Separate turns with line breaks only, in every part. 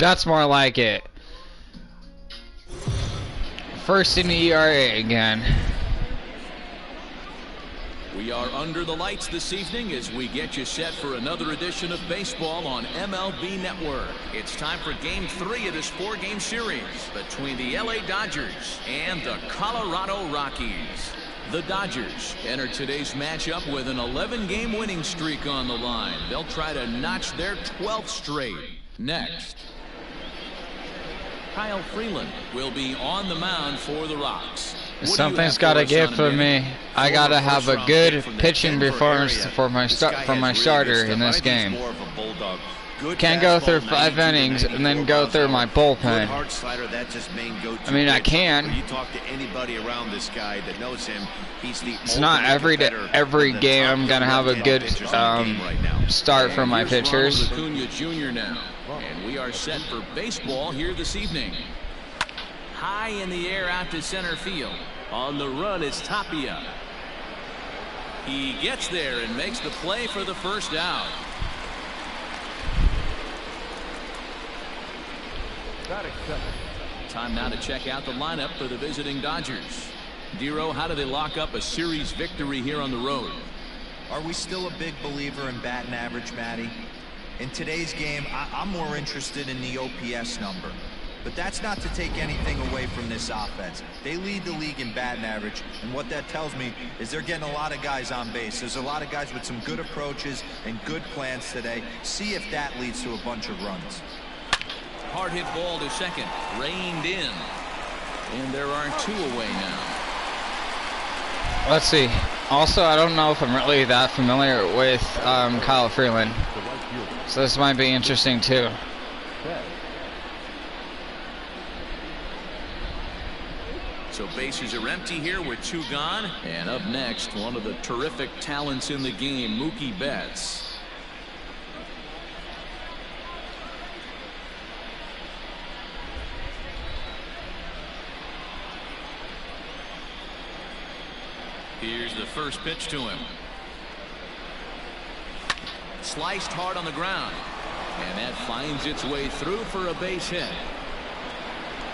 That's more like it. First in the ERA again.
We are under the lights this evening as we get you set for another edition of baseball on MLB Network. It's time for Game 3 of this 4-game series between the LA Dodgers and the Colorado Rockies. The Dodgers enter today's matchup with an 11-game winning streak on the line. They'll try to notch their 12th straight. Next, Kyle Freeland will be on the mound for the Rocks.
Something's got to give for me. I got to have a good pitching performance for my starter in this game. Can't go through 5 innings and then go through my bullpen. I mean, I can. It's not every game I'm gonna have a good start from my pitchers.
And we are set for baseball here this evening. High in the air out to center field. On the run is Tapia. He gets there and makes the play for the first out. Time now to check out the lineup for the visiting Dodgers. Dero, how do they lock up a series victory here on the road?
Are we still a big believer in batting average, Matty? In today's game, I'm more interested in the OPS number. But that's not to take anything away from this offense. They lead the league in batting average, and what that tells me is they're getting a lot of guys on base. There's a lot of guys with some good approaches and good plans today. See if that leads to a bunch of runs.
Hard hit ball to second, reined in, and there are 2 away now.
Let's see. Also, I don't know if I'm really that familiar with Kyle Freeland, so this might be interesting too.
So bases are empty here with 2 gone. And up next, one of the terrific talents in the game, Mookie Betts. Here's the first pitch to him. Sliced hard on the ground. And that finds its way through for a base hit.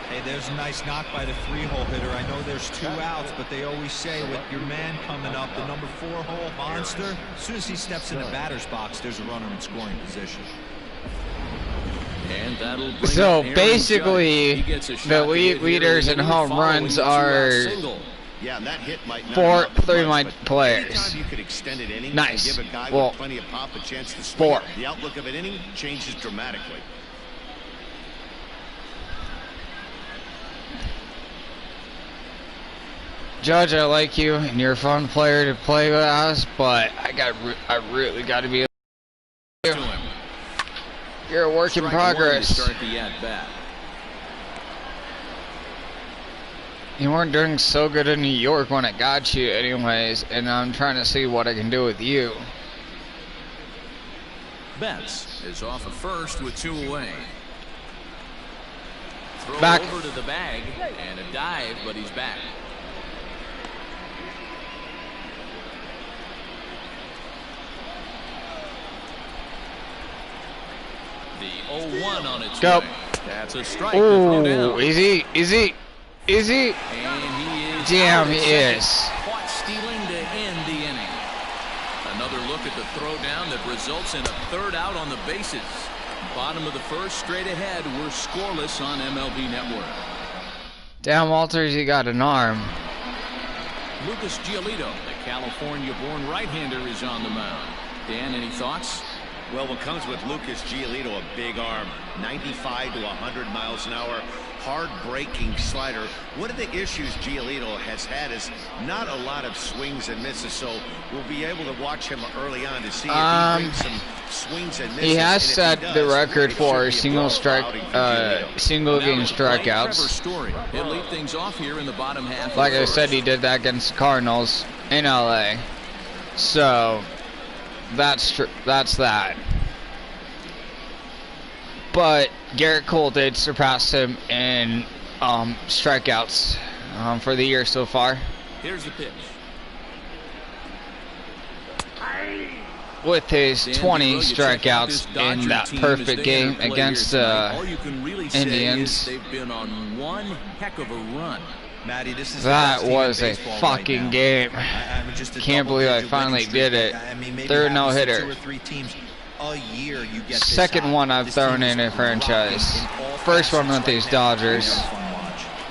Hey, there's a nice knock by the 3-hole hitter. I know there's 2 outs, but they always say with your man coming up, the number 4-hole monster, as soon as he steps in the batter's box, there's a runner in scoring position.
And that'll bring
so basically, the leaders in home runs are 3 of my players. Nice. Well, 4.
The outlook of an inning changes dramatically.
Judge, I like you, and you're a fun player to play with us, but I really got to be. You're a work in progress. You weren't doing so good in New York when I got you, anyways, and I'm trying to see what I can do with you.
Betts is off at first with 2 away. Throw
Back
over to the bag and a dive, but he's back. The 0-1 on its
go.
way. That's a strike.
Ooh, easy.
And he is.
Damn, he is.
Caught stealing to end the inning. Another look at the throwdown that results in a 3rd out on the bases. Bottom of the 1st, straight ahead. We're scoreless on MLB Network.
Damn, Walters, you got an arm.
Lucas Giolito, the California-born right-hander, is on the mound. Dan, any thoughts?
Well, what comes with Lucas Giolito, a big arm, 95 to 100 miles an hour, hard-breaking slider. One of the issues Giolito has had is not a lot of swings and misses, so we'll be able to watch him early on to see if he brings some swings and misses.
He has set the record for single game strikeouts.
He'll lead things off here in the bottom half.
Like I said, he did that against the Cardinals in LA. So that's that. But Garrett Cole did surpass him in strikeouts for the year so far.
Here's the pitch.
with his 20 strikeouts in that perfect game against Indians.
They've been on one heck of a run.
Matty, this is
that was a fucking game. Can't believe I finally did it. Third no-hitter. Second one I've thrown in a franchise. First one with these Dodgers.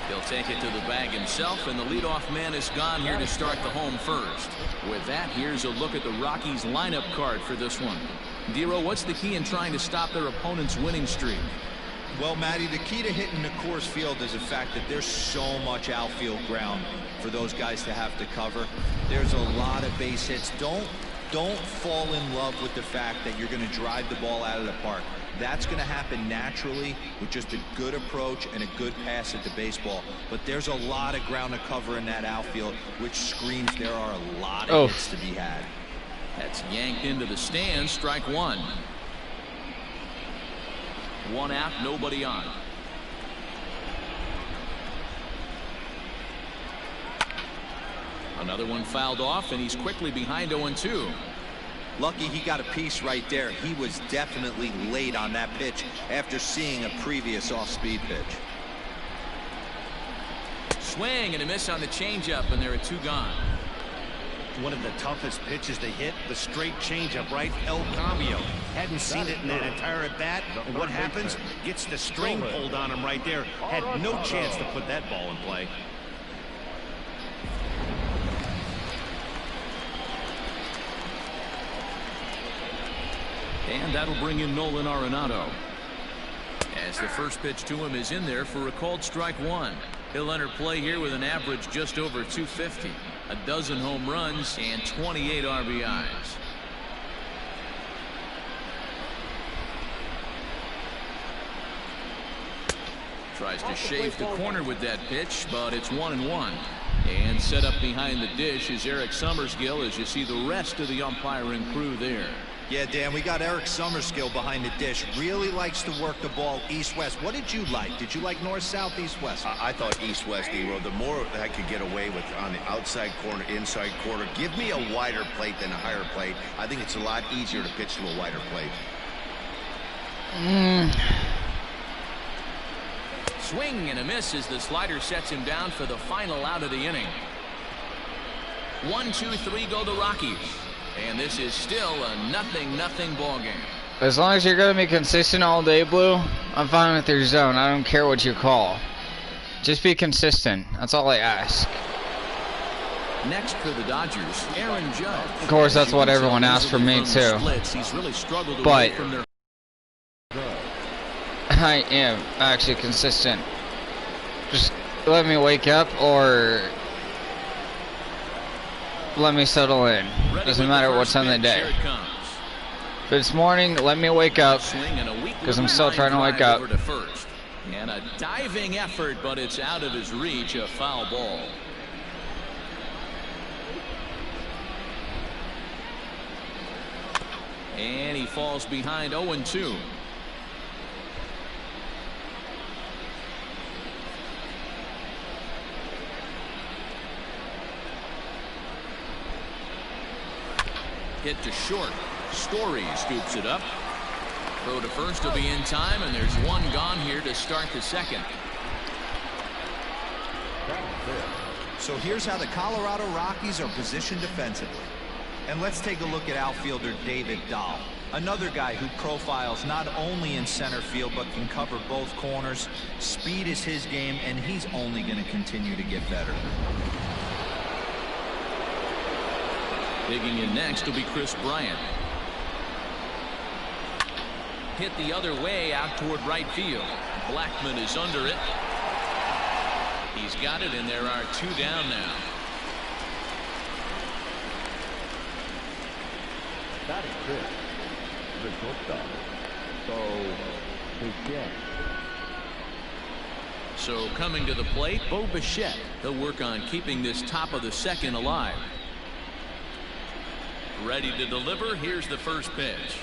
He'll take it to the bag himself, and the leadoff man is gone here to start the home first. With that, here's a look at the Rockies lineup card for this one. Dero, what's the key in trying to stop their opponent's winning streak?
Well, Matty, the key to hitting the Coors Field is the fact that there's so much outfield ground for those guys to have to cover. There's a lot of base hits. Don't fall in love with the fact that you're going to drive the ball out of the park. That's going to happen naturally with just a good approach and a good pass at the baseball. But there's a lot of ground to cover in that outfield, which screams there are a lot of hits to be had.
That's yanked into the stands. Strike one. One out, nobody on. Another one fouled off, and he's quickly behind 0-2.
Lucky he got a piece right there. He was definitely late on that pitch after seeing a previous off-speed pitch.
Swing and a miss on the changeup, and there are two gone.
One of the toughest pitches to hit, the straight changeup, right? El Cambio. Hadn't seen it in that entire at-bat. And what happens? Gets the string pulled on him right there. Had no chance to put that ball in play.
And that'll bring in Nolan Arenado. As the first pitch to him is in there for a called strike one. He'll enter play here with an average just over 250. A dozen home runs and 28 RBIs. Tries to shave the corner with that pitch, but it's 1-1. And set up behind the dish is Eric Summersgill, as you see the rest of the umpiring crew there.
Yeah, Dan, we got Eric Summersgill behind the dish. Really likes to work the ball east-west. What did you like? Did you like north-south, east-west?
I thought east-west, Dero. The more I could get away with on the outside corner, inside corner. Give me a wider plate than a higher plate. I think it's a lot easier to pitch to a wider plate.
Swing and a miss as the slider sets him down for the final out of the inning. 1-2-3 go the Rockies. And this is still a 0-0 ball game.
As long as you're going to be consistent all day, Blue, I'm fine with your zone. I don't care what you call. Just be consistent. That's all I ask.
Next for the Dodgers, Aaron Judge.
Of course, that's what everyone asks from me, too.
He's really struggled
but
from their...
I am actually consistent. Just let me wake up or let me settle in. Doesn't matter what time of the day. If it's morning, let me wake up because I'm still trying to wake up.
And a diving effort, but it's out of his reach, a foul ball. And he falls behind 0-2. Hit to short. Story scoops it up. Throw to first will be in time, and there's one gone here to start the second.
So here's how the Colorado Rockies are positioned defensively. And let's take a look at outfielder David Dahl. Another guy who profiles not only in center field but can cover both corners. Speed is his game, and he's only going to continue to get better.
Digging in next will be Chris Bryant. Hit the other way out toward right field. Blackman is under it. He's got it, and there are two down now.
That is good. The shortstop.
So coming to the plate, Bo Bichette. They'll work on keeping this top of the second alive. Ready to deliver. Here's the first pitch.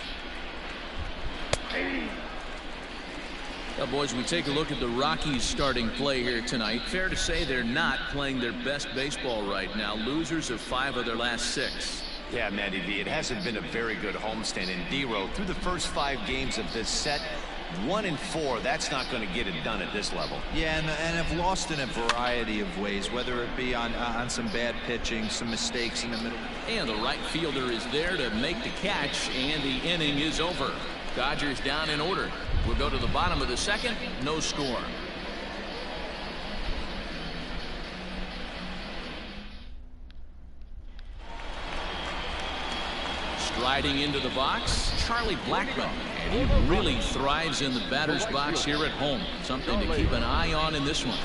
Now, boys, we take a look at the Rockies starting play here tonight. Fair to say they're not playing their best baseball right now. Losers of 5 of their last 6.
Yeah, Matty V, it hasn't been a very good homestand in D-Row. Through the first 5 games of this set, 1-4, that's not going to get it done at this level.
Yeah, and have lost in a variety of ways, whether it be on some bad pitching, some mistakes in the middle.
And the right fielder is there to make the catch, and the inning is over. Dodgers down in order. We'll go to the bottom of the second, no score. Striding into the box, Charlie Blackmon, and he really thrives in the batter's box here at home. Something to keep an eye on in this one.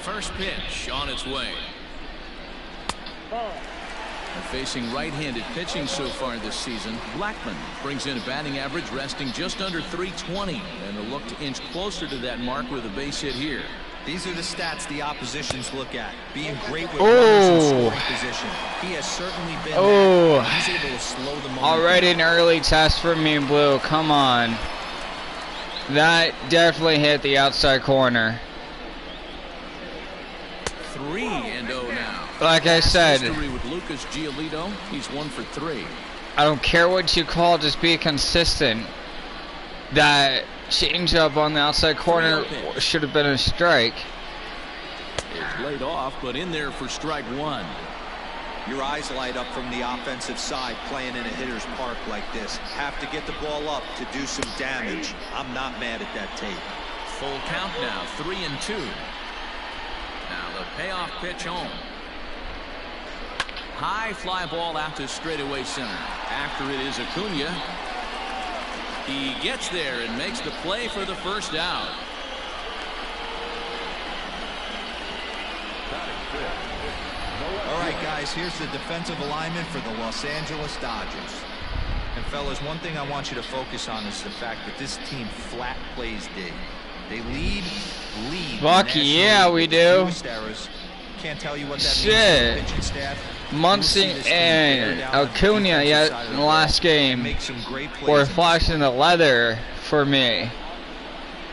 First pitch on its way. And facing right-handed pitching so far this season, Blackmon brings in a batting average resting just under .320, and a look to inch closer to that mark with a base hit here.
These are the stats the oppositions look at. Being great with runners in scoring position. He has certainly been that. He's able to slow the moment.
Already an early test for me, Blue. Come on. That definitely hit the outside corner.
3-0 now.
Like I said,
History with Lucas Giolito. He's 1 for 3.
I don't care what you call, just be consistent. That changeup on the outside corner should have been a strike.
It's laid off, but in there for strike 1.
Your eyes light up from the offensive side playing in a hitter's park like this. Have to get the ball up to do some damage. I'm not mad at that tape.
Full count now, 3-2. Now the payoff pitch home. High fly ball out to straightaway center. After it is Acuna. He gets there and makes the play for the first out.
All right, guys, here's the defensive alignment for the Los Angeles Dodgers. And, fellas, one thing I want you to focus on is the fact that this team flat plays D. They lead.
Fuck yeah, we do.
Can't tell you what that
Shit.
means for the pitching staff.
Muncy and Acuna yet in the last game were flashing the leather for me.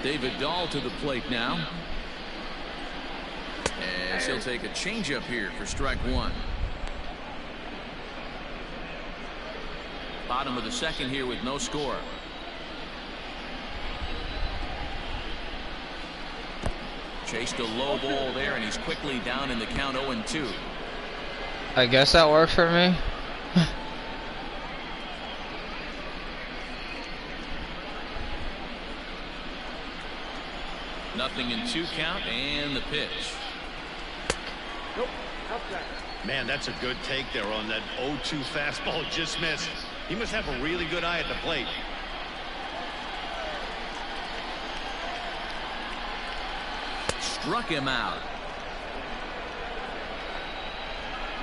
David Dahl to the plate now. And he'll take a changeup here for strike 1. Bottom of the second here with no score. Chased a low ball there, and he's quickly down in the count 0-2.
I guess that works for me.
Nothing in 2 count, and the pitch.
Man, that's a good take there on that 0-2 fastball. Just missed. He must have a really good eye at the plate.
Struck him out.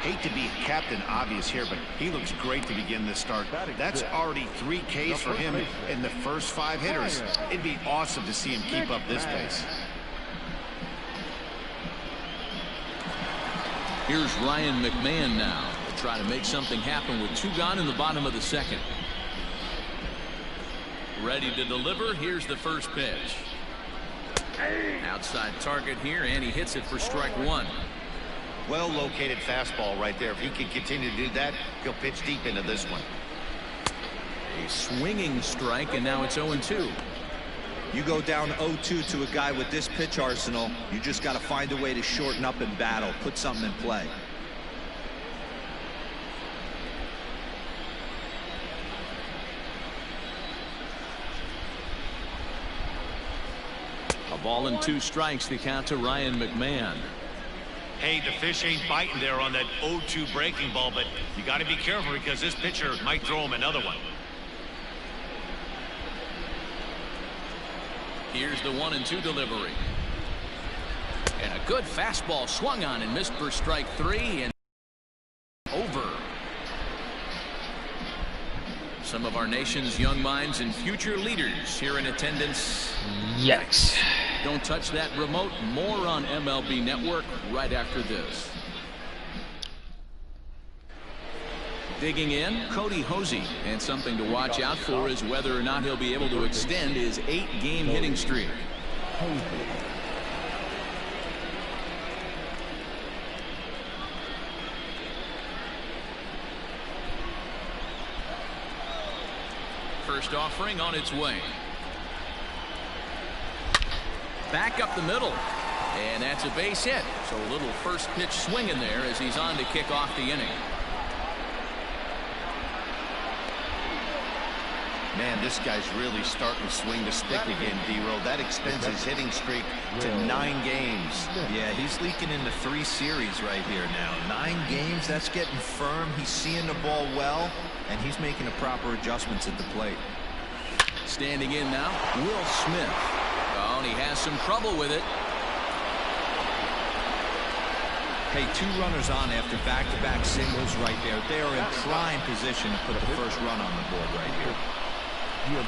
Hate to be Captain Obvious here, but he looks great to begin this start. That's already 3 Ks for him in the first 5 hitters. It'd be awesome to see him keep up this pace.
Here's Ryan McMahon now to try to make something happen with 2 gone in the bottom of the second. Ready to deliver. Here's the first pitch. Outside target here, and he hits it for strike 1.
Well located fastball right there. If he can continue to do that, he'll pitch deep into this one.
A swinging strike, and now it's 0-2.
You go down 0-2 to a guy with this pitch arsenal, you just got to find a way to shorten up and battle, put something in play.
A ball and 2 strikes, the count to Ryan McMahon.
Hey, the fish ain't biting there on that 0-2 breaking ball, but you got to be careful because this pitcher might throw him another one.
Here's the 1-2 delivery. And a good fastball swung on and missed for strike 3, and over. Some of our nation's young minds and future leaders here in attendance.
Yes.
Don't touch that remote. More on MLB Network right after this. Digging in, Cody Hosey, and something to watch out for is whether or not he'll be able to extend his 8-game hitting streak. First offering on its way. Back up the middle. And that's a base hit. So a little first pitch swing in there as he's on to kick off the inning.
Man, this guy's really starting to swing the stick again, D-Roll. That extends his hitting streak to 9 games.
Yeah, he's leaking into 3 series right here now. 9 games, that's getting firm. He's seeing the ball well, and he's making the proper adjustments at the plate.
Standing in now, Will Smith. Oh, and he has some trouble with it.
Hey, 2 runners on after back-to-back singles right there. They are in prime position to put the first run on the board right here.
Into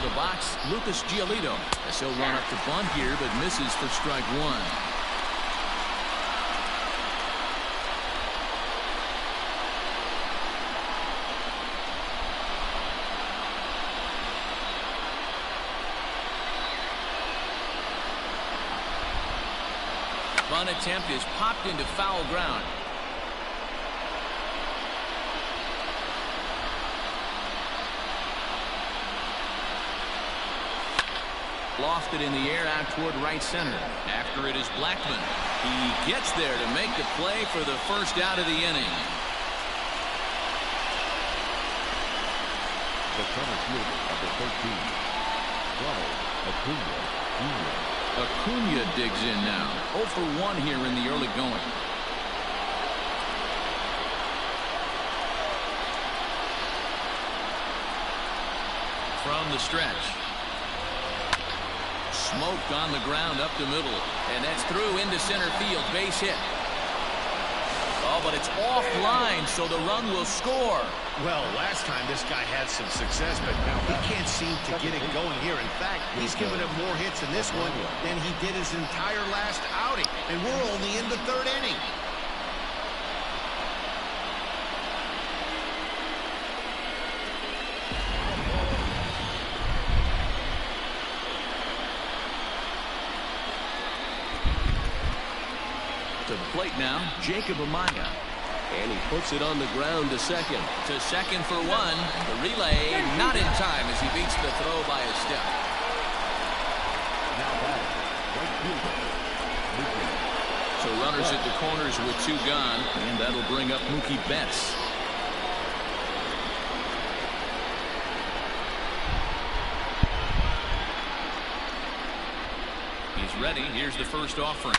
the box, Lucas Giolito. As he'll run up to bunt here, but misses for strike 1. Bunt attempt is popped into foul ground. Lofted in the air out toward right center. After it is Blackman. He gets there to make the play for the first out of the inning.
The center fielder, number 13, Ronald Acuna Jr.
Acuna digs in now. 0 for 1 here in the early going. From the stretch. Smoked on the ground up the middle. And that's through into center field. Base hit. Oh, but it's offline, so the run will score.
Well, last time this guy had some success, but he can't seem to get it going here. In fact, he's given up more hits in this one than he did his entire last outing. And we're only in the 3rd inning.
To the plate now, Jacob Amaya. And he puts it on the ground to second. To second for 1. The relay not in time as he beats the throw by a step.
Now back, right fielder,
So runners at the corners with 2 gone. And that'll bring up Mookie Betts. He's ready. Here's the first offering.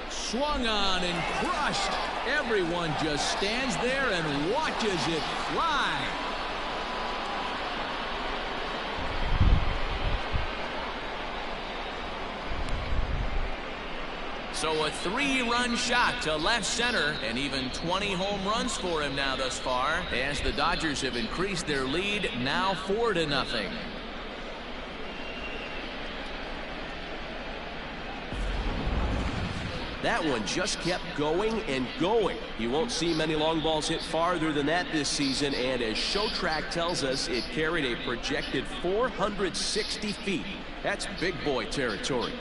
Swung on and crushed. Everyone just stands there and watches it fly. So a 3-run shot to left center, and even 20 home runs for him now thus far, as the Dodgers have increased their lead now 4-0.
That one just kept going and going. You won't see many long balls hit farther than that this season, and as Showtrack tells us, it carried a projected 460 feet. That's big boy territory.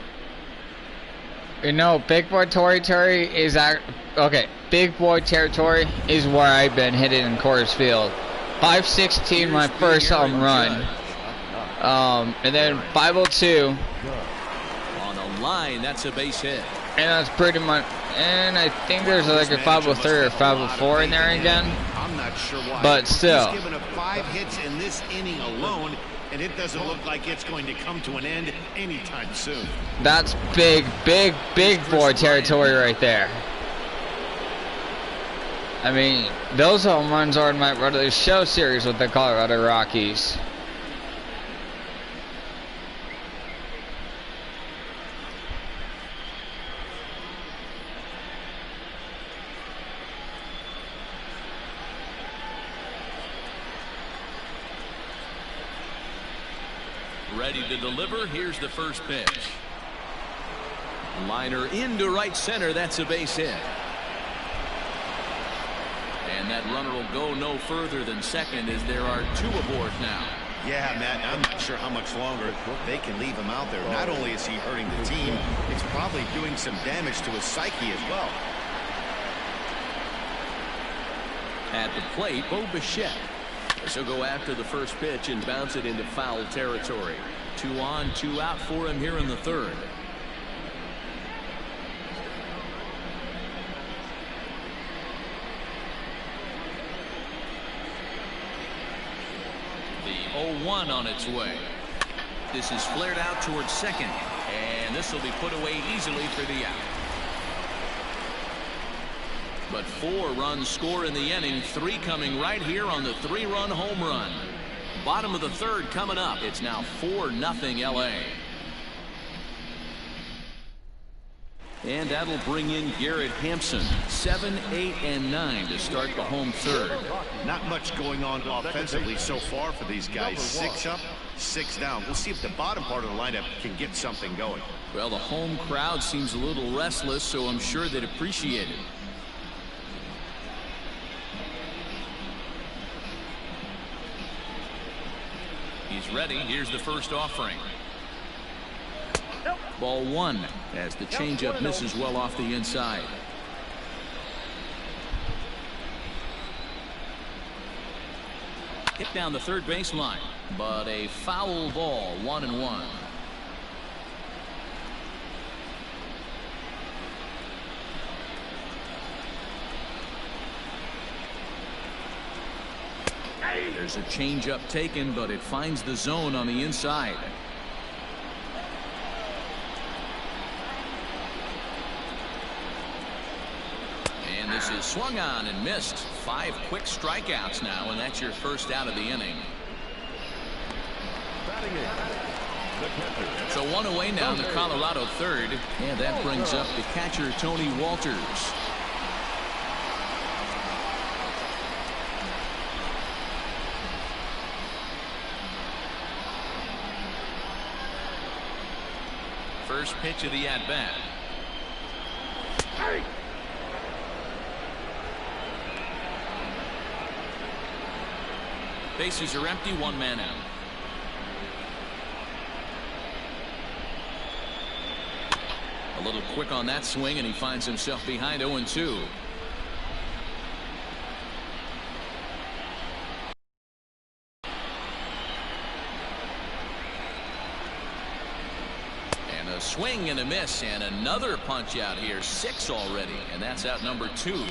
You know, big boy territory is okay. Big boy territory is where I've been hitting in Coors Field. 516 my first home run, and then 502.
On a line, that's a base hit.
And that's pretty much, and I think there's like a 503 or 504 in there again.
I'm not sure why.
But still.
He's given up 5 hits in this inning alone, and it doesn't look like it's going to come to an end anytime soon.
That's big boy territory right there. I mean, those home runs are in my regular show series with the Colorado Rockies.
Ready to deliver. Here's the first pitch.
Liner into right center. That's a base hit.
And that runner will go no further than second as there are 2 aboard now.
Yeah, Matt, I'm not sure how much longer they can leave him out there. Not only is he hurting the team, it's probably doing some damage to his psyche as well.
At the plate, Bo Bichette. He'll go after the first pitch and bounce it into foul territory. 2 on, 2 out for him here in the third. The 0-1 on its way. This is flared out towards second, and this will be put away easily for the out. But 4 runs score in the inning, 3 coming right here on the 3-run home run. Bottom of the third coming up. It's now 4-0 LA. And that'll bring in Garrett Hampson. 7, 8, and 9 to start the home third.
Not much going on offensively so far for these guys. 6 up, 6 down. We'll see if the bottom part of the lineup can get something going.
Well, the home crowd seems a little restless, so I'm sure they'd appreciate it. He's ready. Here's the first offering. Ball 1 as the changeup misses well off the inside. Hit down the third baseline, but a foul ball. 1-1. There's a changeup taken, but it finds the zone on the inside. And this is swung on and missed. 5 quick strikeouts now, and that's your first out of the inning. So 1 away now in the Colorado third, and that brings up the catcher Tony Walters. First pitch of the at-bat. Bases are empty, 1 man out. A little quick on that swing, and he finds himself behind 0-2. A swing and a miss, and another punch out here. 6 already, and that's out number 2.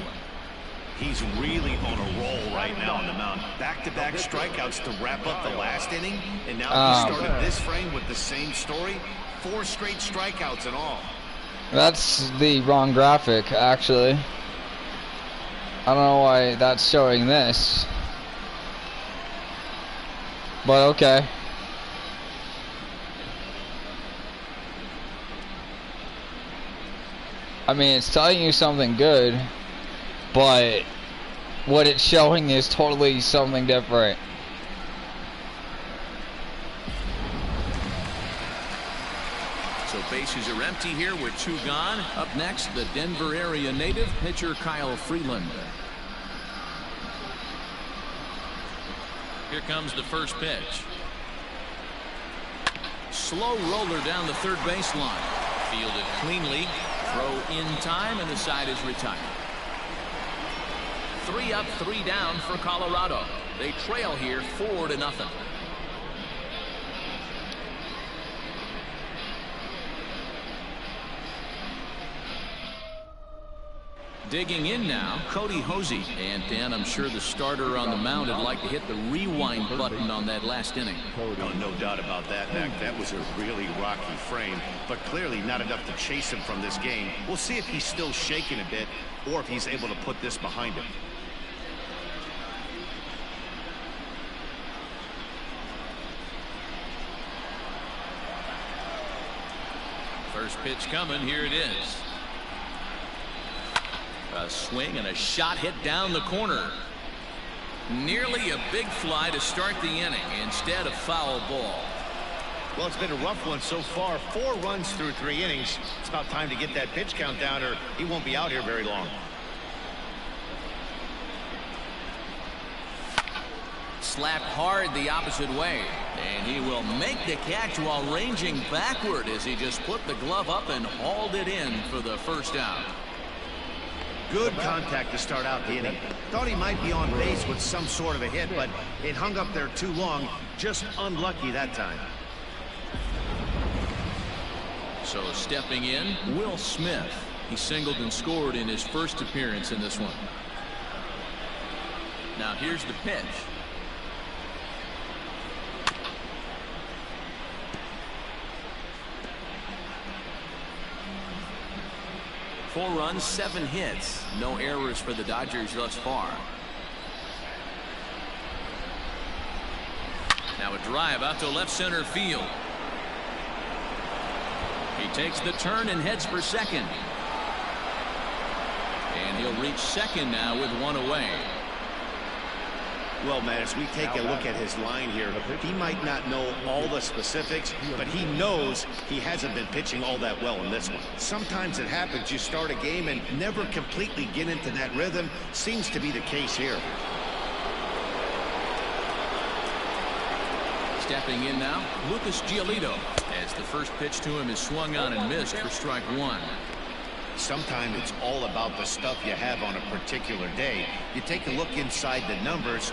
He's really on a roll right now on the mound. Back-to-back strikeouts to wrap up the last inning, and now he started this frame with the same story. 4 straight strikeouts and all.
That's the wrong graphic, actually. I don't know why that's showing this, but okay. I mean, it's telling you something good, but what it's showing is totally something different.
So bases are empty here with 2 gone. Up next, the Denver area native pitcher Kyle Freeland. Here comes the first pitch. Slow roller down the third baseline. Fielded cleanly. Throw in time, and the side is retired. 3 up, 3 down for Colorado. They trail here 4-0. Digging in now, Cody Hosey. And Dan, I'm sure the starter on the mound would like to hit the rewind button on that last inning.
No doubt about that, Mac. That was a really rocky frame, but clearly not enough to chase him from this game. We'll see if he's still shaking a bit, or if he's able to put this behind him.
First pitch coming. Here it is. A swing and a shot hit down the corner. Nearly a big fly to start the inning. Instead, a foul ball.
Well, it's been a rough one so far. 4 runs through 3 innings. It's about time to get that pitch count down, or he won't be out here very long.
slapped hard the opposite way. And he will make the catch while ranging backward as he just put the glove up and hauled it in for the first out.
Good contact to start out the inning. Thought he might be on base with some sort of a hit, but it hung up there too long. Just unlucky that time.
So stepping in, Will Smith. He singled and scored in his first appearance in this one. Now here's the pitch. Four runs, 7 hits. No errors for the Dodgers thus far. Now a drive out to left center field. He takes the turn and heads for second. And he'll reach second now with 1 away.
Well, Matt, as we take a look at his line here, he might not know all the specifics, but he knows he hasn't been pitching all that well in this one. Sometimes it happens, you start a game and never completely get into that rhythm. Seems to be the case here.
Stepping in now, Lucas Giolito, as the first pitch to him is swung on and missed for strike 1.
Sometimes it's all about the stuff you have on a particular day. You take a look inside the numbers,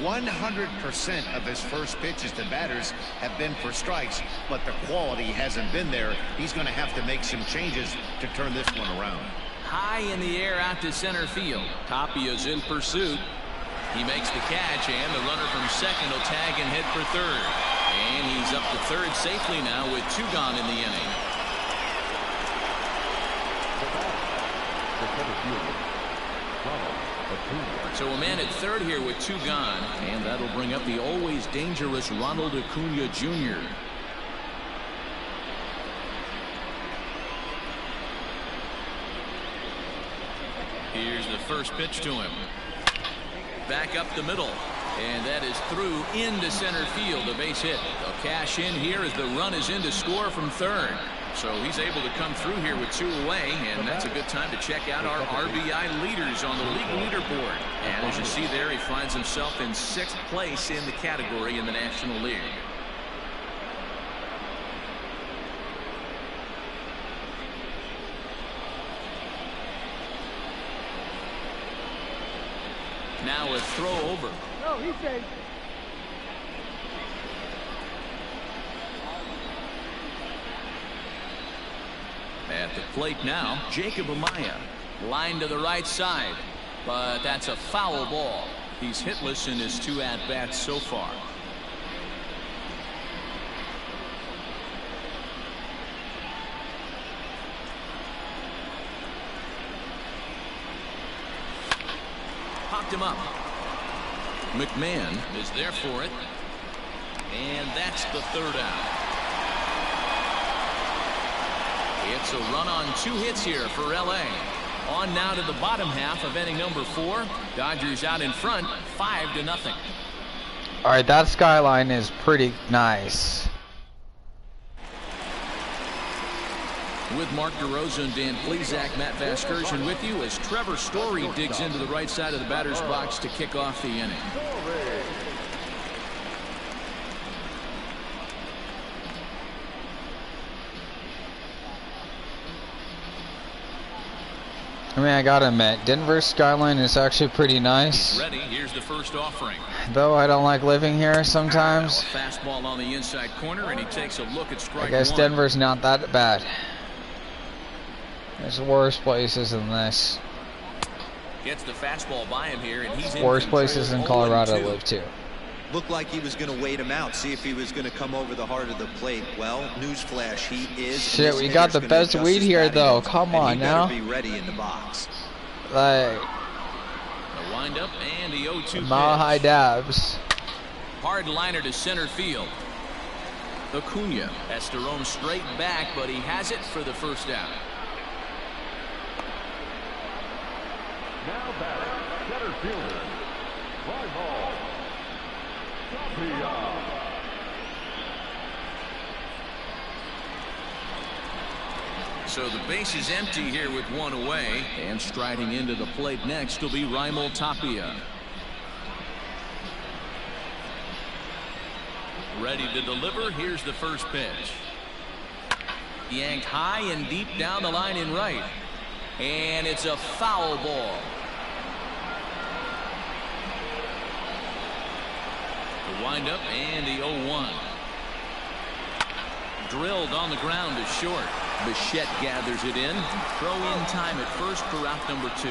100% of his first pitches to batters have been for strikes, but the quality hasn't been there. He's going to have to make some changes to turn this one around.
High in the air out to center field. Tapia's in pursuit. He makes the catch, and the runner from second will tag and head for third. And he's up to third safely now with 2 gone in the inning. So a man at third here with 2 gone, and that'll bring up the always dangerous Ronald Acuna Jr. Here's the first pitch to him. Back up the middle, and that is through into center field, a base hit. They'll cash in here as the run is in to score from third. So he's able to come through here with 2 away, and that's a good time to check out our RBI leaders on the league leaderboard. And as you see there, he finds himself in 6th place in the category in the National League. Now a throw over.
No, he's safe.
At the plate now, Jacob Amaya. Line to the right side, but that's a foul ball. He's hitless in his 2 at-bats so far. Popped him up. McMahon is there for it. And that's the 3rd out. It's a run on 2 hits here for LA. On now to the bottom half of inning number 4. Dodgers out in front, 5-0.
All right, that skyline is pretty nice.
With Mark DeRosa and Dan Plesac, Matt Vasgersian with you as Trevor Story digs into the right side of the batter's box to kick off the inning.
I mean, I gotta admit, Denver's skyline is actually pretty nice.
Ready. Here's the first offering.
Though I don't like living here sometimes.
Fastball on the inside corner, and he takes a look at strike 1.
I guess Denver's not that bad. There's worse places than this.
Gets the fastball by him here, and he's in
worse places in Colorado to live too.
Looked like he was going to wait him out, see if he was going to come over the heart of the plate. Well, newsflash, he is.
Shit, we got the best weed here, though. Come on now.
Be ready in the box.
Like,
a wind up and the 0-2
mile high dabs.
Hard liner to center field. Acuna has to roam straight back, but he has it for the first out.
Now batting, center fielder, fly ball.
So the base is empty here with 1 away, and striding into the plate next will be Raimel Tapia. Ready to deliver. Here's the first pitch. Yanked high and deep down the line in right. And it's a foul ball. The windup and the 0-1. Drilled on the ground to short. Bichette gathers it in. Throw in time at first for out number 2.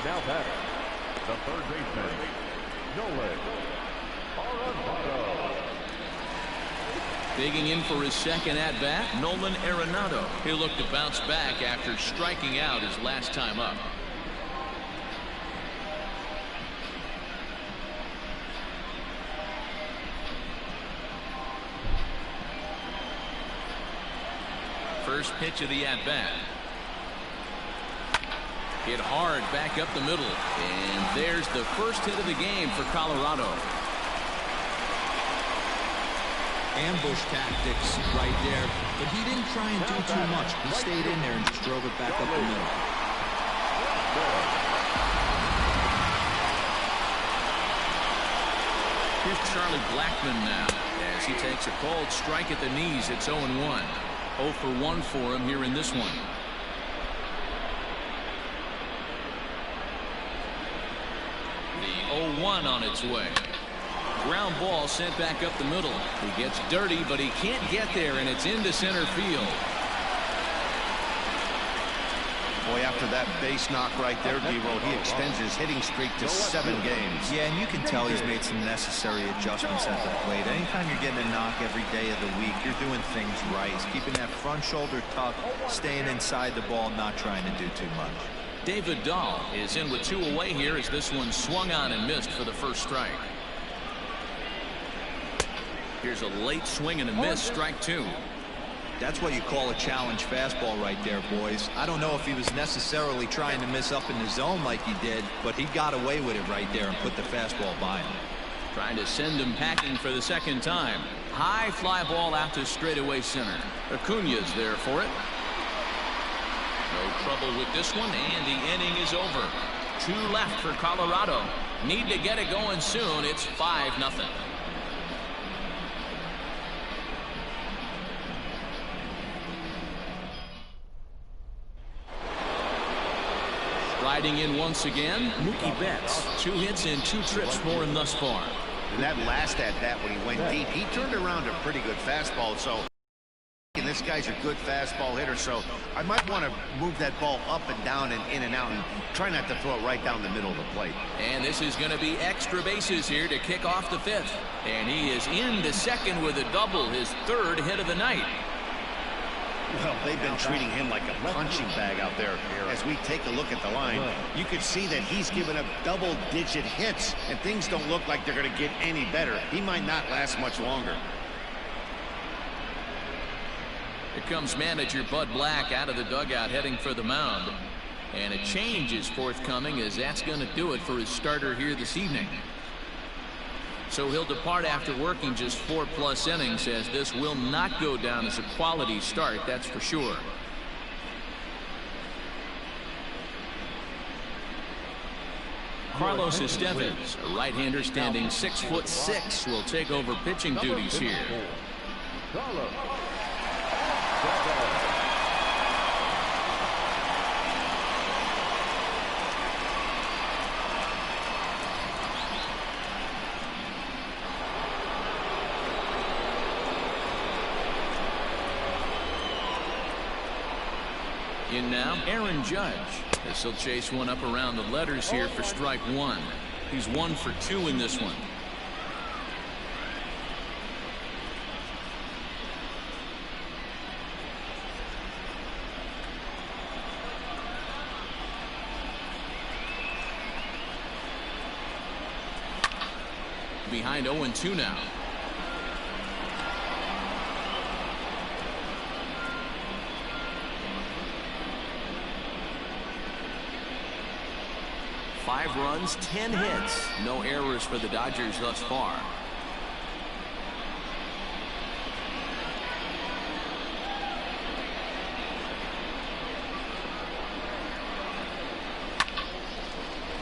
Now batter, the third baseman, Nolan Arenado.
Digging in for his second at-bat, Nolan Arenado. He'll look to bounce back after striking out his last time up. First pitch of the at-bat. Hit hard back up the middle. And there's the first hit of the game for Colorado.
Ambush tactics right there, but he didn't try and do too much. He stayed in there and just drove it back up the middle.
Here's Charlie Blackmon now as he takes a cold strike at the knees. It's 0-1. 0 for 1 for him here in this one. The 0-1 on its way. Ground ball sent back up the middle. He gets dirty, but he can't get there, and it's into center field.
Boy, after that base knock right there, D-Roll, he extends his hitting streak to 7 games.
Yeah, and you can tell he's made some necessary adjustments at the plate. Anytime you're getting a knock every day of the week, you're doing things right. He's keeping that front shoulder tucked, staying inside the ball, not trying to do too much.
David Dahl is in with 2 away here as this one swung on and missed for the first strike. Here's a late swing and a miss, strike 2.
That's what you call a challenge fastball right there, boys. I don't know if he was necessarily trying to miss up in the zone like he did, but he got away with it right there and put the fastball by him.
Trying to send him packing for the second time. High fly ball out to straightaway center. Acuna's there for it. No trouble with this one, and the inning is over. 2 left for Colorado. Need to get it going soon. It's 5-0. Riding in once again, Mookie Betts. 2 hits and 2 trips for him thus far.
And that last at-bat when he went deep, he turned around a pretty good fastball. So, and this guy's a good fastball hitter, so I might want to move that ball up and down and in and out and try not to throw it right down the middle of the plate.
And this is going to be extra bases here to kick off the 5th. And he is into second with a double, his 3rd hit of the night.
Well, they've been treating him like a punching bag out there. As we take a look at the line, you can see that he's given up double-digit hits, and things don't look like they're going to get any better. He might not last much longer.
Here comes manager Bud Black out of the dugout heading for the mound. And a change is forthcoming as that's going to do it for his starter here this evening. So he'll depart after working just 4+ innings, as this will not go down as a quality start, that's for sure. Carlos Estevez, a right-hander standing 6'6", will take over pitching duties here. In now, Aaron Judge. This will chase one up around the letters here for strike 1. He's 1 for 2 in this one. Behind 0-2 now. Five runs, 10 hits. No errors for the Dodgers thus far.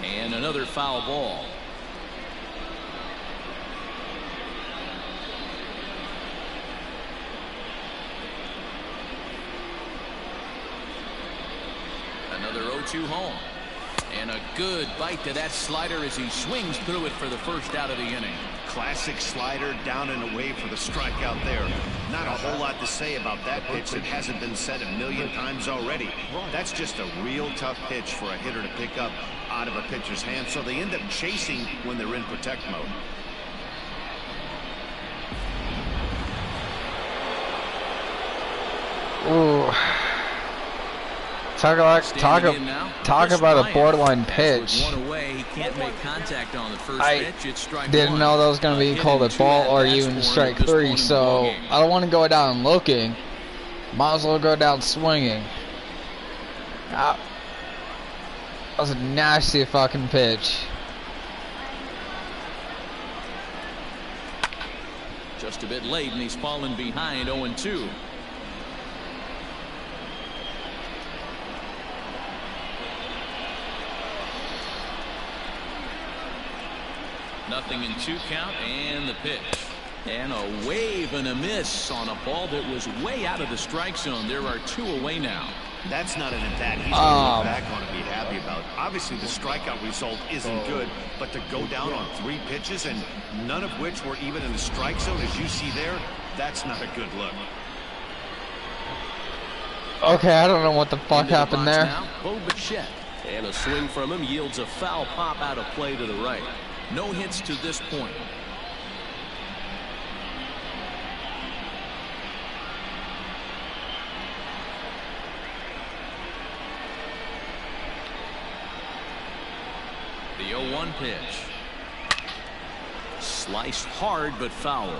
And another foul ball. 0-2 home. And a good bite to that slider as he swings through it for the first out of the inning.
Classic slider, down and away for the strikeout there. Not a whole lot to say about that pitch that hasn't been said a million times already. That's just a real tough pitch for a hitter to pick up out of a pitcher's hand, so they end up chasing when they're in protect mode.
Ooh. Talk about a borderline pitch. I didn't know that was going to be called a ball or even strike 3, so I don't want to go down looking. Might as well go down swinging. That was a nasty fucking pitch.
Just a bit late, and he's fallen behind 0-2. Nothing in 2 count, and the pitch. And a wave and a miss on a ball that was way out of the strike zone. There are 2 away now.
That's not an at-bat he's going to look back on and be happy about. Obviously, the strikeout result isn't good, but to go down on 3 pitches and none of which were even in the strike zone, as you see there, that's not a good look.
Okay, I don't know what the fuck happened there.
Now, and a swing from him yields a foul pop out of play to the right.
No hits to this point. The 0-1 pitch. Sliced hard but foul.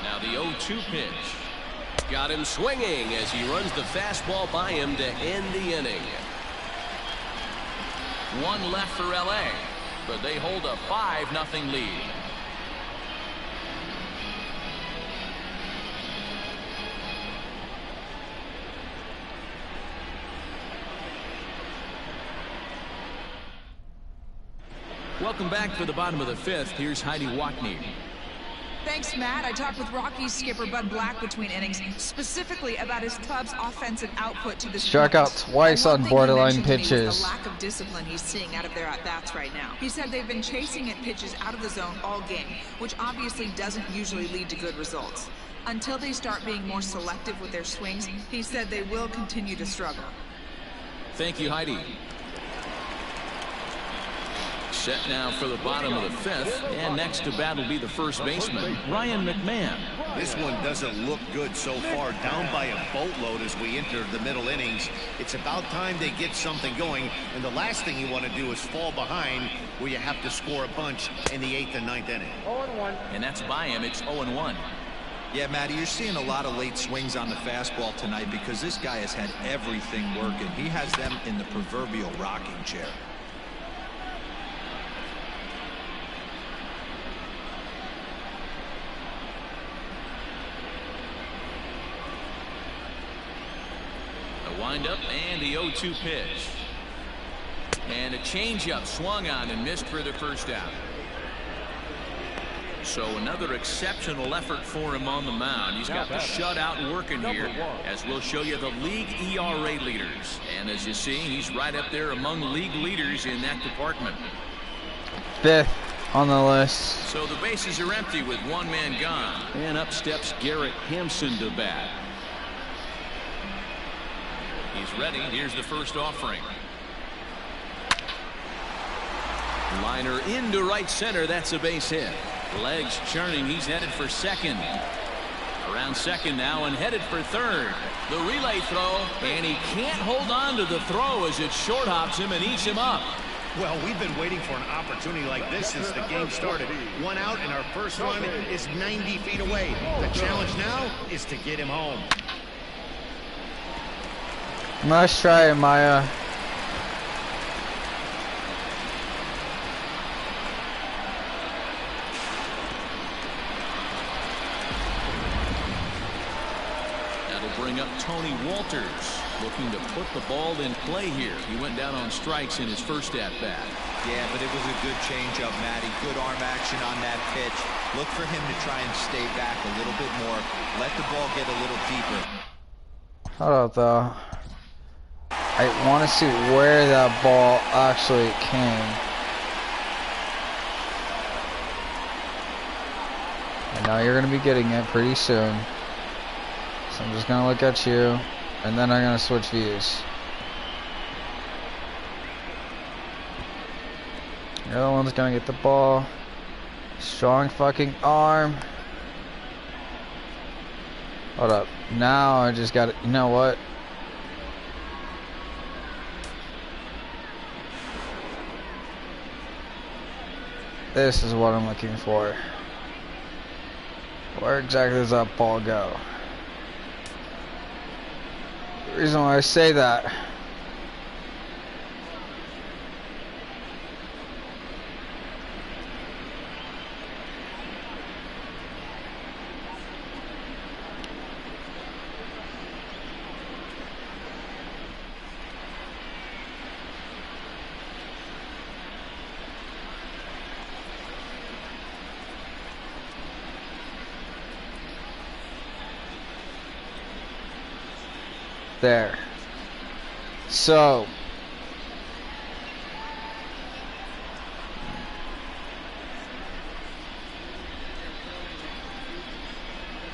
Now the 0-2 pitch. Got him swinging as he runs the fastball by him to end the inning. 1 left for LA, but they hold a 5-0 lead. Welcome back for the bottom of the 5th. Here's Heidi Watney.
Thanks, Matt. I talked with Rockies skipper Bud Black between innings, specifically about his club's offensive output to this
Struck out twice on borderline pitches.
The lack of discipline he's seeing out of their at-bats right now. He said they've been chasing at pitches out of the zone all game, which obviously doesn't usually lead to good results. Until they start being more selective with their swings, he said they will continue to struggle.
Thank you, Heidi. Set now for the bottom of the 5th, and next to bat will be the first baseman, Ryan McMahon.
This one doesn't look good so far, down by a boatload as we enter the middle innings. It's about time they get something going, and the last thing you want to do is fall behind where you have to score a bunch in the 8th and 9th inning.
0-1. And that's by him. It's 0-1.
Yeah, Matty, you're seeing a lot of late swings on the fastball tonight because this guy has had everything working. He has them in the proverbial rocking chair.
Wind up and the 0-2 pitch. And a changeup swung on and missed for the first out. So another exceptional effort for him on the mound. He's got the shutout working here, as we'll show you the league ERA leaders. And as you see, he's right up there among league leaders in that department.
5th on the list.
So the bases are empty with 1 man gone. And up steps Garrett Hampson to bat. He's ready. Here's the first offering. Liner into right center. That's a base hit. Legs churning. He's headed for second. Around second now and headed for third. The relay throw, and he can't hold on to the throw as it short hops him and eats him up.
Well, we've been waiting for an opportunity like this since the game started. 1 out, and our first run is 90 feet away. The challenge now is to get him home.
Nice try, Maya.
Now It'll bring up Tony Walters, looking to put the ball in play here. He went down on strikes in his first at-bat.
Yeah, but it was a good changeup, Matty. Good arm action on that pitch. Look for him to try and stay back a little bit more. Let the ball get a little deeper.
Hold up, though. I want to see where that ball actually came. I know you're going to be getting it pretty soon. So I'm just going to look at you, and then I'm going to switch views. The other one's going to get the ball. Strong fucking arm. Hold up. Now I just got it. You know what? This is what I'm looking for. Where exactly does that ball go? The reason why I say that, there. So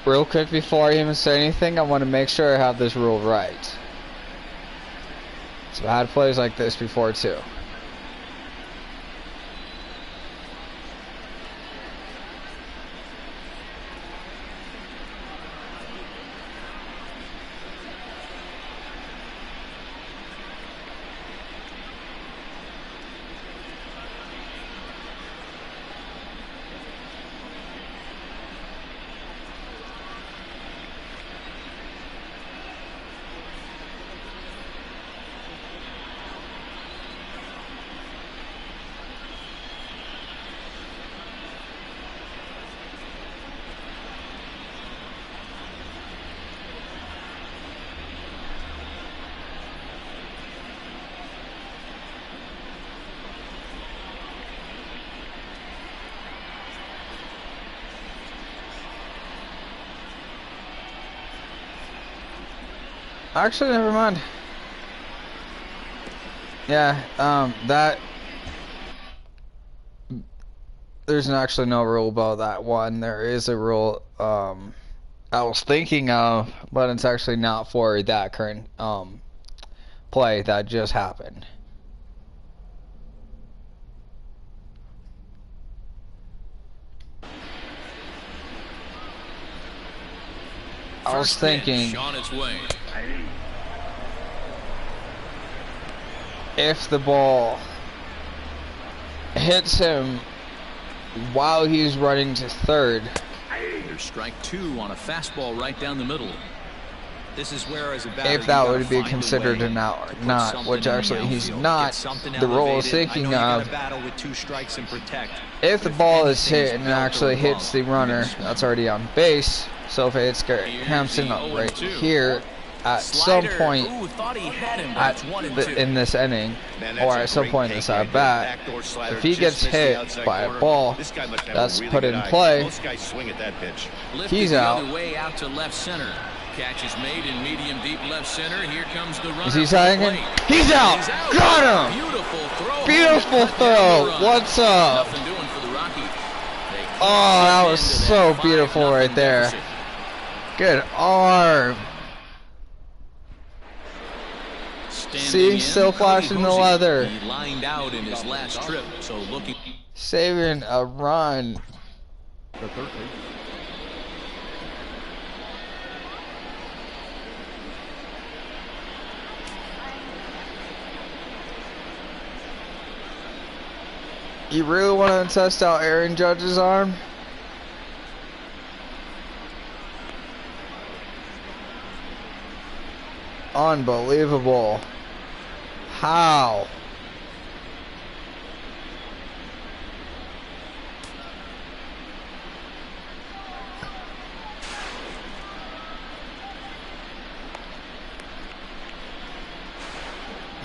real quick before I even say anything, I want to make sure I have this rule right. So I had plays like this before too. Actually, never mind. Yeah, that there's actually no rule about that one. There is a rule I was thinking of, but it's actually not for that current play that just happened. I was thinking if the ball hits him while he's running to third.
There's strike two on a fastball right down the middle.
This is where, as a batter,
if that would be considered an out or not, which actually he's not. The rule is thinking of if the ball is hit and it actually hits the runner that's already on base. So if it's Hampson right here at some point in this inning, or at some point in this at bat, if he gets hit by a ball that's put in play, he's out.
Catch is made in medium deep left center. Here comes the runner.
Is he tagging? He's out. Got him. Beautiful throw. What's up?
Nothing doing for the Rockies.
Oh, that was so beautiful right there. Good arm. See, still flashing the leather.
He lined out in his last trip, so looking.
Saving a run.
The third base.
You really want to test out Aaron Judge's arm? Unbelievable. How?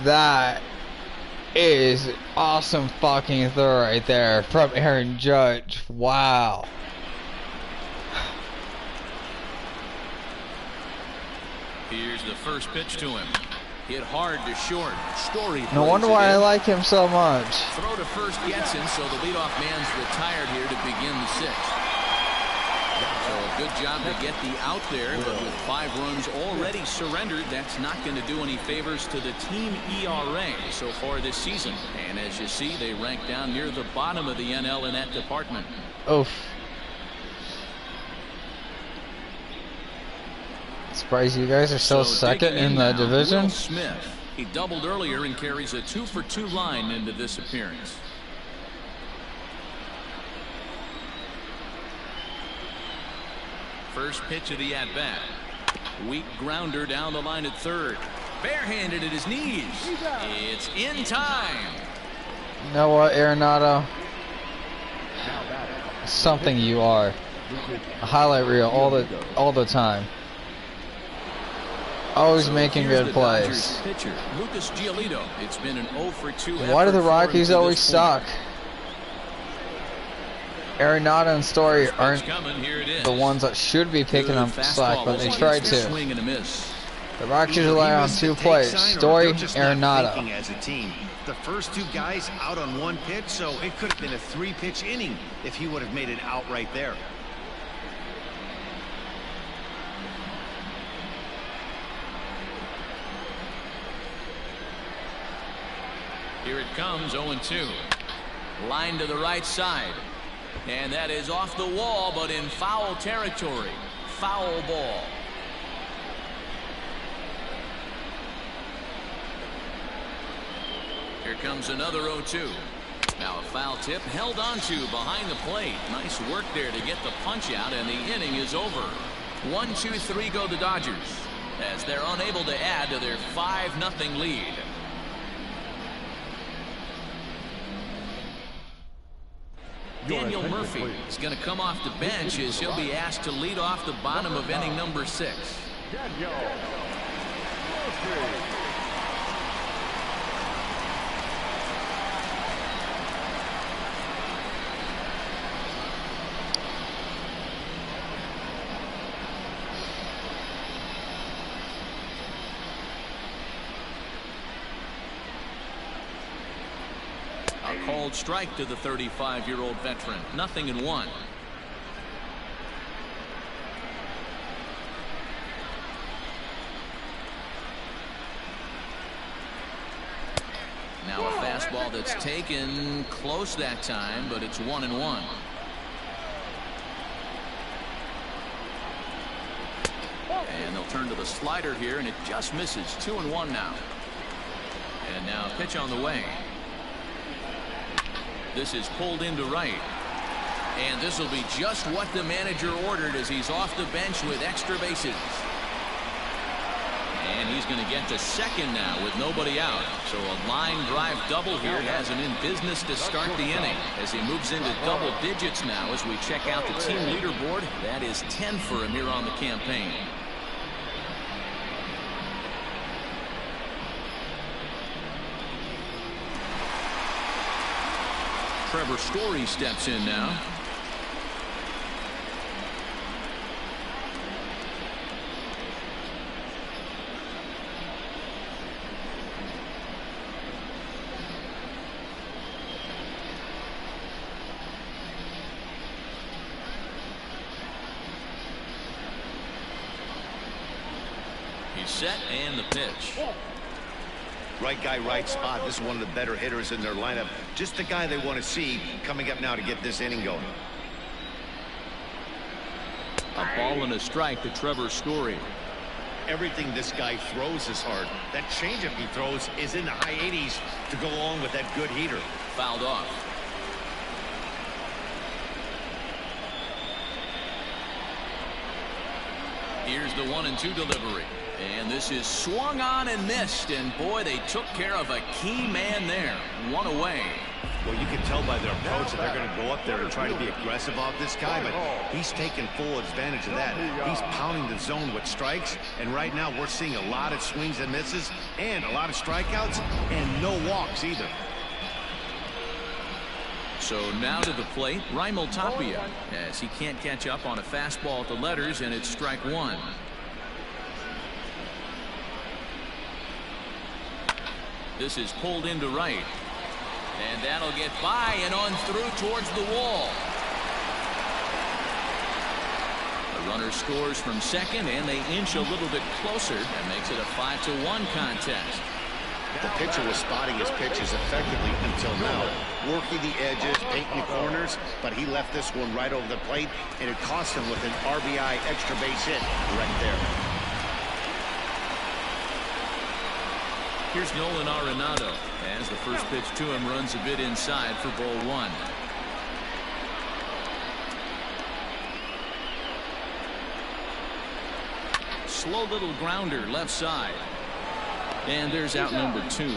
That is awesome fucking throw right there from Aaron Judge. Wow.
Here's the first pitch to him. Hit hard to short. Story.
No wonder why I like him so much.
Throw to first gets him, so the leadoff man's retired here to begin the sixth. So a good job to get the out there, but with 5 runs already surrendered, that's not going to do any favors to the team ERA so far this season. And as you see, they rank down near the bottom of the NL in that department.
Oof. Surprised you guys are still second in the division.
Will Smith. He doubled earlier and carries a 2-for-2 line into this appearance. First pitch of the at-bat. Weak grounder down the line at third. Barehanded at his knees. It's in time.
You know what, Arenado? Something you are. A highlight reel all the time. Always making good plays.
Pitcher, Lucas Giolito. It's been an 0-for-2.
Why do the Rockies always suck? Arenado and Story aren't the ones that should be picking up slack, but they tried to. The Rockies rely on 2 plays: Story, Arenado.
As a team, the first 2 guys out on 1 pitch, so it could have been a 3-pitch inning if he would have made it out right there.
Here it comes, 0-2. Line to the right side. And that is off the wall, but in foul territory. Foul ball. Here comes another 0-2. Now a foul tip held onto behind the plate. Nice work there to get the punch out, and the inning is over. 1-2-3 go the Dodgers as they're unable to add to their 5-0 lead. Daniel Murphy is going to come off the bench as he'll be asked to lead off the bottom of inning number 6.
Daniel Murphy.
Called strike to the 35-year-old veteran. 0-1. Now a fastball that's taken close that time, but it's 1-1. And they'll turn to the slider here, and it just misses. 2-1 now. And now a pitch on the way. This is pulled into right. And this will be just what the manager ordered as he's off the bench with extra bases. And he's going to get to second now with nobody out. So a line drive double here has him in business to start the inning as he moves into double digits now as we check out the team leaderboard. That is 10 for him here on the campaign. Trevor Story steps in now. He's set and the pitch.
Right guy, right spot. This is one of the better hitters in their lineup. Just the guy they want to see coming up now to get this inning going.
A ball and a strike to Trevor Story.
Everything this guy throws is hard. That changeup he throws is in the high 80s to go along with that good heater.
Fouled off. Here's the 1-2 delivery. And this is swung on and missed. And boy, they took care of a key man there. 1 away.
Well, you can tell by their approach that they're going to go up there and try to be aggressive off this guy, but he's taking full advantage of that. He's pounding the zone with strikes, and right now we're seeing a lot of swings and misses and a lot of strikeouts and no walks either.
So now to the plate, Raimel Tapia, as he can't catch up on a fastball at the letters, and it's strike one. This is pulled into right. And that'll get by and on through towards the wall. The runner scores from second, and they inch a little bit closer. That makes it a 5-1 contest.
The pitcher was spotting his pitches effectively until now, working the edges, painting the corners, but he left this one right over the plate, and it cost him with an RBI extra base hit right there.
Here's Nolan Arenado as the first pitch to him runs a bit inside for ball one. Slow little grounder left side. And there's out number two.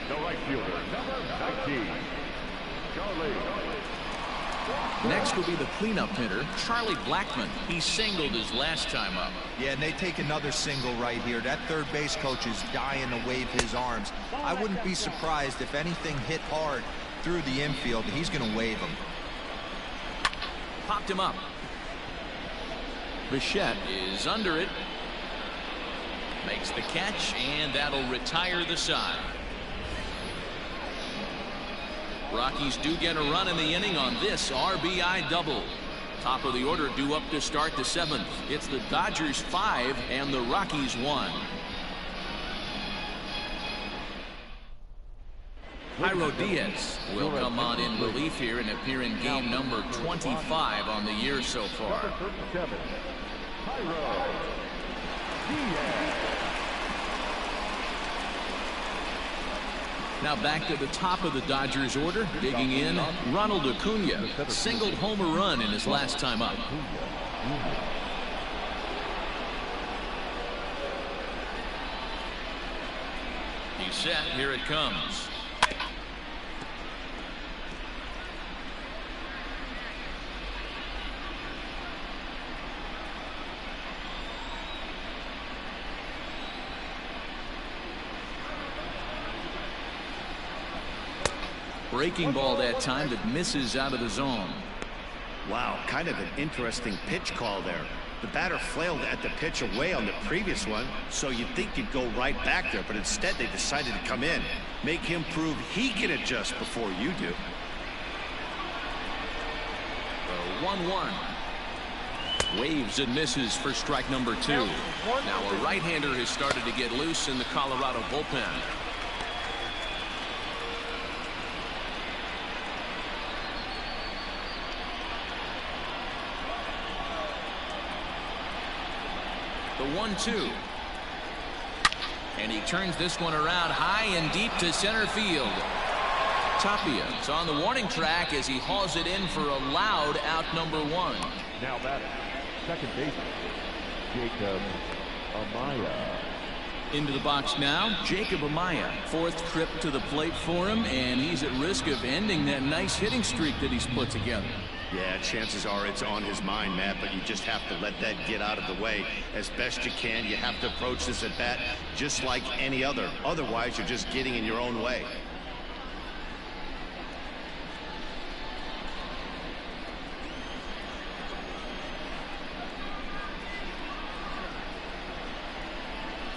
The right fielder, number 19, Charlie.
Next will be the cleanup hitter, Charlie Blackmon. He singled his last time up.
Yeah, and they take another single right here. That third base coach is dying to wave his arms. I wouldn't be surprised if anything hit hard through the infield. He's going to wave them.
Popped him up. Bichette is under it. Makes the catch, and that'll retire the side. Rockies do get a run in the inning on this RBI double. Top of the order due up to start the seventh. It's the Dodgers 5 and the Rockies 1. Jairo Diaz will come on in relief here and appear in game number 25 on the year so far.
Number 37, Jairo Diaz.
Now back to the top of the Dodgers order, digging in, Ronald Acuna singled home a run in his last time up. He's set. Here it comes. Breaking ball that time that misses out of the zone.
Wow, kind of an interesting pitch call there. The batter flailed at the pitch away on the previous one, so you'd think you'd go right back there, but instead they decided to come in, make him prove he can adjust before you do.
1-1. Waves and misses for strike number two. Now a right-hander has started to get loose in the Colorado bullpen. The 1-2. And he turns this one around high and deep to center field. Tapia is on the warning track as he hauls it in for a loud out number one.
Now that second baseman, Jacob Amaya.
Into the box now, Jacob Amaya. Fourth trip to the plate for him, and he's at risk of ending that nice hitting streak that he's put together.
Yeah, chances are it's on his mind, Matt, but you just have to let that get out of the way as best you can. You have to approach this at bat just like any other. Otherwise, you're just getting in your own way.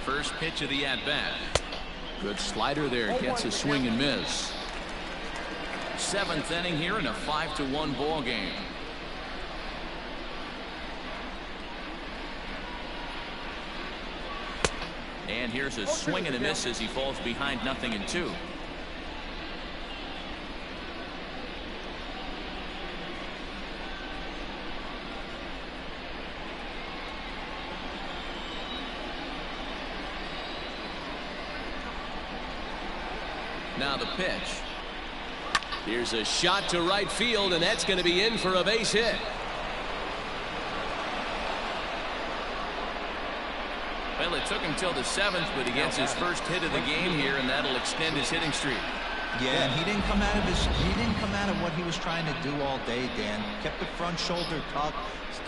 First pitch of the at-bat. Good slider there, gets a swing and miss. Seventh inning here in a 5-1 ball game. And here's a swing and a miss as he falls behind 0-2. Now the pitch. Here's a shot to right field, and that's going to be in for a base hit. Well, it took him till the 7th, but he gets his first hit of the game here, and that'll extend his hitting streak.
Yeah, he didn't come out of what he was trying to do all day, Dan. Kept the front shoulder tucked,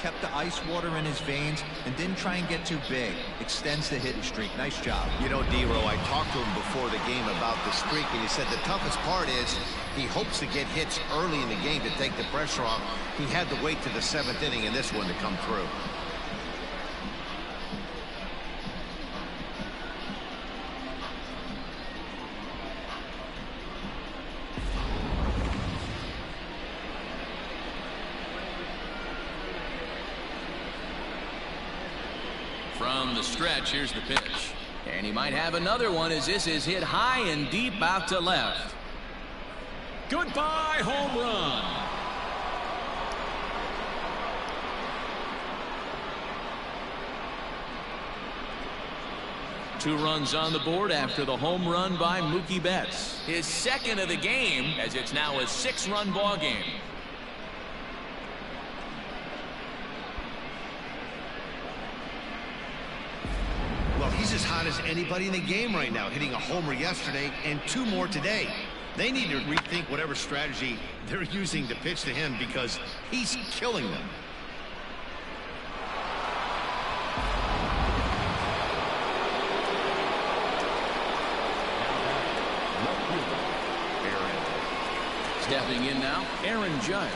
kept the ice water in his veins, and didn't try and get too big. Extends the hitting streak. Nice job.
You know, D-Row, I talked to him before the game about the streak, and he said the toughest part is he hopes to get hits early in the game to take the pressure off. He had to wait to the 7th inning in this one to come through.
From the stretch, here's the pitch. And he might have another one as this is hit high and deep out to left.
Goodbye, home run.
Two runs on the board after the home run by Mookie Betts. His second of the game, as it's now a 6-run ball game.
Well, he's as hot as anybody in the game right now, hitting a homer yesterday and 2 more today. They need to rethink whatever strategy they're using to pitch to him because he's killing them.
Stepping in now, Aaron Judge,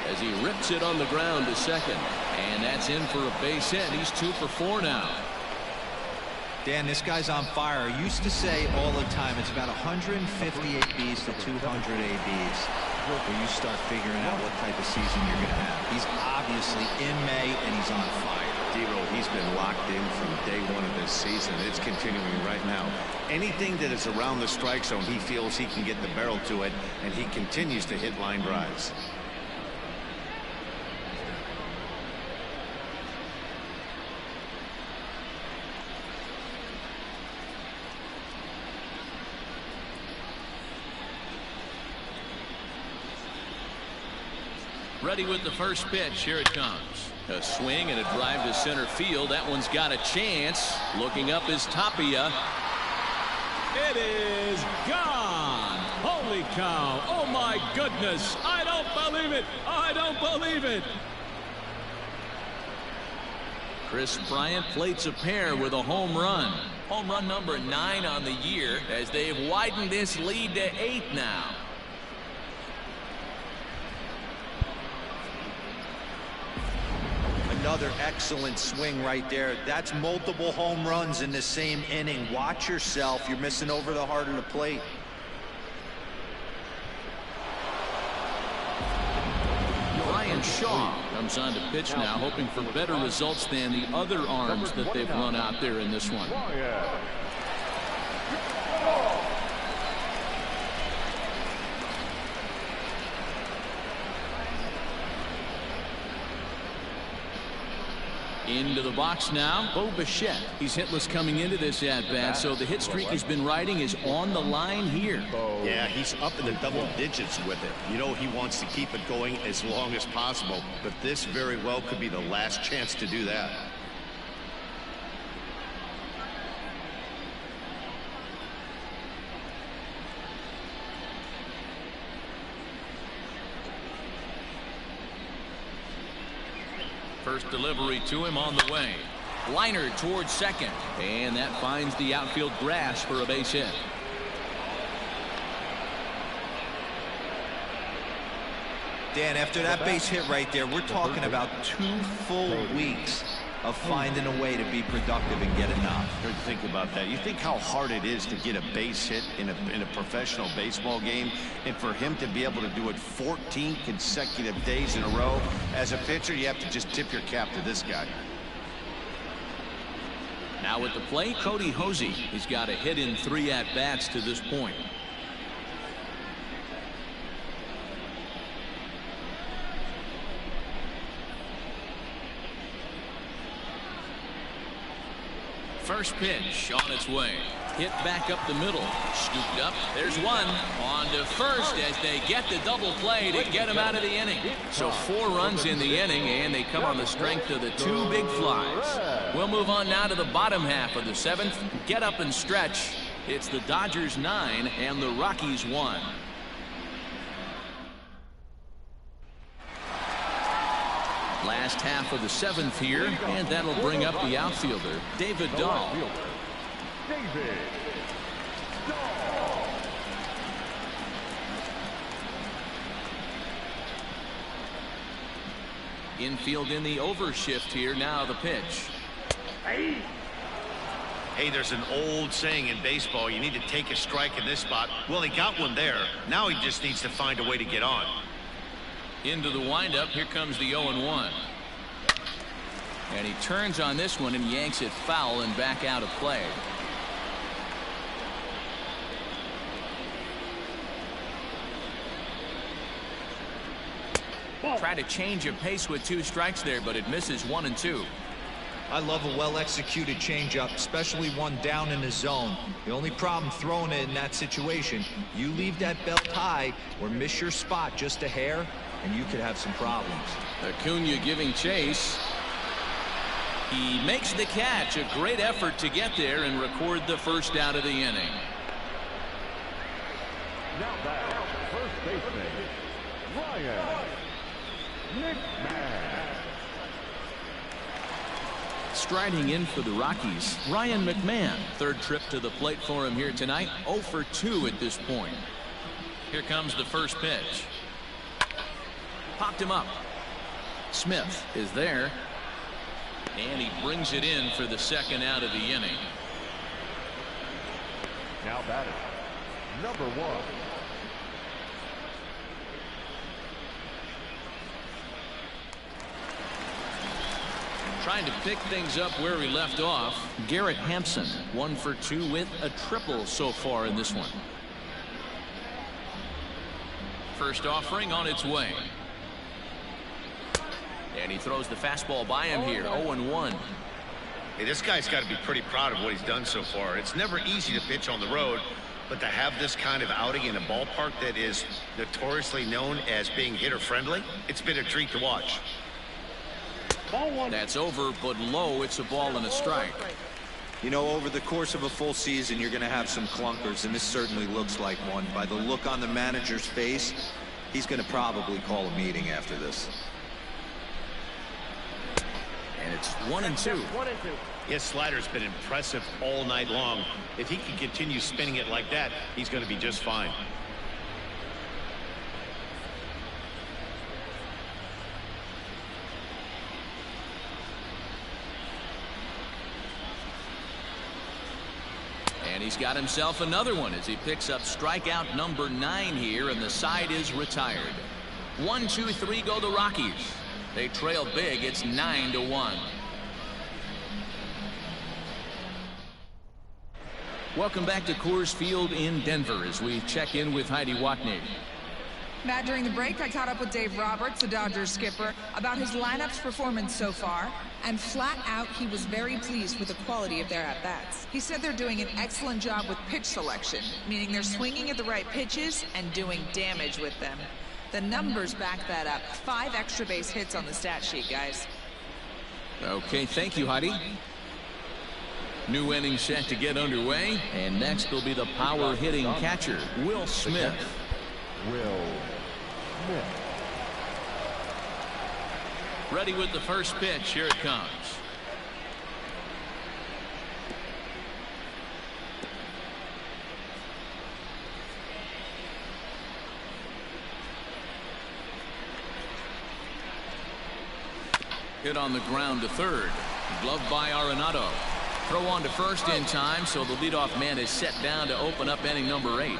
as he rips it on the ground to second. And that's in for a base hit. He's 2 for 4 now.
Dan, this guy's on fire. I used to say all the time it's about 150 ABs to 200 ABs where you start figuring out what type of season you're going to have. He's obviously in May, and he's on fire.
D-Row, he's been locked in from day 1 of this season. It's continuing right now. Anything that is around the strike zone, he feels he can get the barrel to it, and he continues to hit line drives.
Ready with the first pitch. Here it comes. A swing and a drive to center field. That one's got a chance. Looking up is Tapia.
It is gone. Holy cow. Oh, my goodness. I don't believe it. I don't believe it.
Chris Bryant plates a pair with a home run. Home run number 9 on the year as they've widened this lead to 8 now.
Another excellent swing right there. That's multiple home runs in the same inning. Watch yourself. You're missing over the heart of the plate.
Brian Shaw comes on to pitch now, hoping for better results than the other arms that they've run out there in this one. Into the box now, Bo Bichette. He's hitless coming into this at-bat, so the hit streak he's been riding is on the line here.
Yeah, he's up in the double digits with it. You know he wants to keep it going as long as possible, but this very well could be the last chance to do that.
First delivery to him on the way. Liner towards second, and that finds the outfield grass for a base hit.
Dan, after that base hit right there, we're talking about 2 full weeks of finding a way to be productive and get enough.
Think about that. You think how hard it is to get a base hit in a professional baseball game, and for him to be able to do it 14 consecutive days in a row. As a pitcher, you have to just tip your cap to this guy.
Now at the plate, Cody Hosey. He's got a hit in 3 at-bats to this point. first pitch on its way. Hit back up the middle. Scooped up. There's one. On to first as they get the double play to get him out of the inning. So 4 runs in the inning, and they come on the strength of the 2 big flies. We'll move on now to the bottom half of the 7th. Get up and stretch. It's the Dodgers 9 and the Rockies 1. Last half of the 7th here, and that'll bring up the outfielder, David Dahl. Infield in the overshift here. Now the pitch.
Hey, there's an old saying in baseball, you need to take a strike in this spot. Well, he got one there. Now he just needs to find a way to get on.
Into the windup. Here comes the 0-1. And he turns on this one and yanks it foul and back out of play. Try to change a pace with 2 strikes there, but it misses 1 and 2.
I love a well-executed changeup, especially one down in the zone. The only problem throwing it in that situation, you leave that belt high or miss your spot just a hair, and you could have some problems.
Acuna giving chase. He makes the catch. A great effort to get there and record the first out of the inning.
Now back, first baseman, Ryan McMahon.
Striding in for the Rockies, Ryan McMahon. 3rd trip to the plate for him here tonight. 0 for 2 at this point. Here comes the first pitch. Popped him up. Smith is there. And he brings it in for the 2nd out of the inning.
Now batting, number 1.
Trying to pick things up where he left off. Garrett Hampson, 1 for 2 with a triple so far in this one. First offering on its way. And he throws the fastball by him here. 0-1.
Hey, this guy's got to be pretty proud of what he's done so far. It's never easy to pitch on the road, but to have this kind of outing in a ballpark that is notoriously known as being hitter-friendly, it's been a treat to watch.
That's over, but low. It's a ball and a strike.
You know, over the course of a full season, you're going to have some clunkers, and this certainly looks like one. By the look on the manager's face, he's going to probably call a meeting after this.
And it's 1-2.
His slider's been impressive all night long. If he can continue spinning it like that, he's going to be just fine.
And he's got himself another one as he picks up strikeout number 9 here, and the side is retired. 1-2-3 go the Rockies. They trail big. It's 9-1. Welcome back to Coors Field in Denver as we check in with Heidi Watney.
Matt, during the break, I caught up with Dave Roberts, the Dodgers skipper, about his lineup's performance so far, and flat out, he was very pleased with the quality of their at-bats. He said they're doing an excellent job with pitch selection, meaning they're swinging at the right pitches and doing damage with them. The numbers back that up. 5 extra base hits on the stat sheet, guys.
Okay, thank you, Heidi. New inning set to get underway, and next will be the power hitting catcher, Will Smith.
Will Smith.
Ready with the first pitch. Here it comes. Hit on the ground to third. Gloved by Arenado. Throw on to first in time, so the leadoff man is set down to open up inning number 8.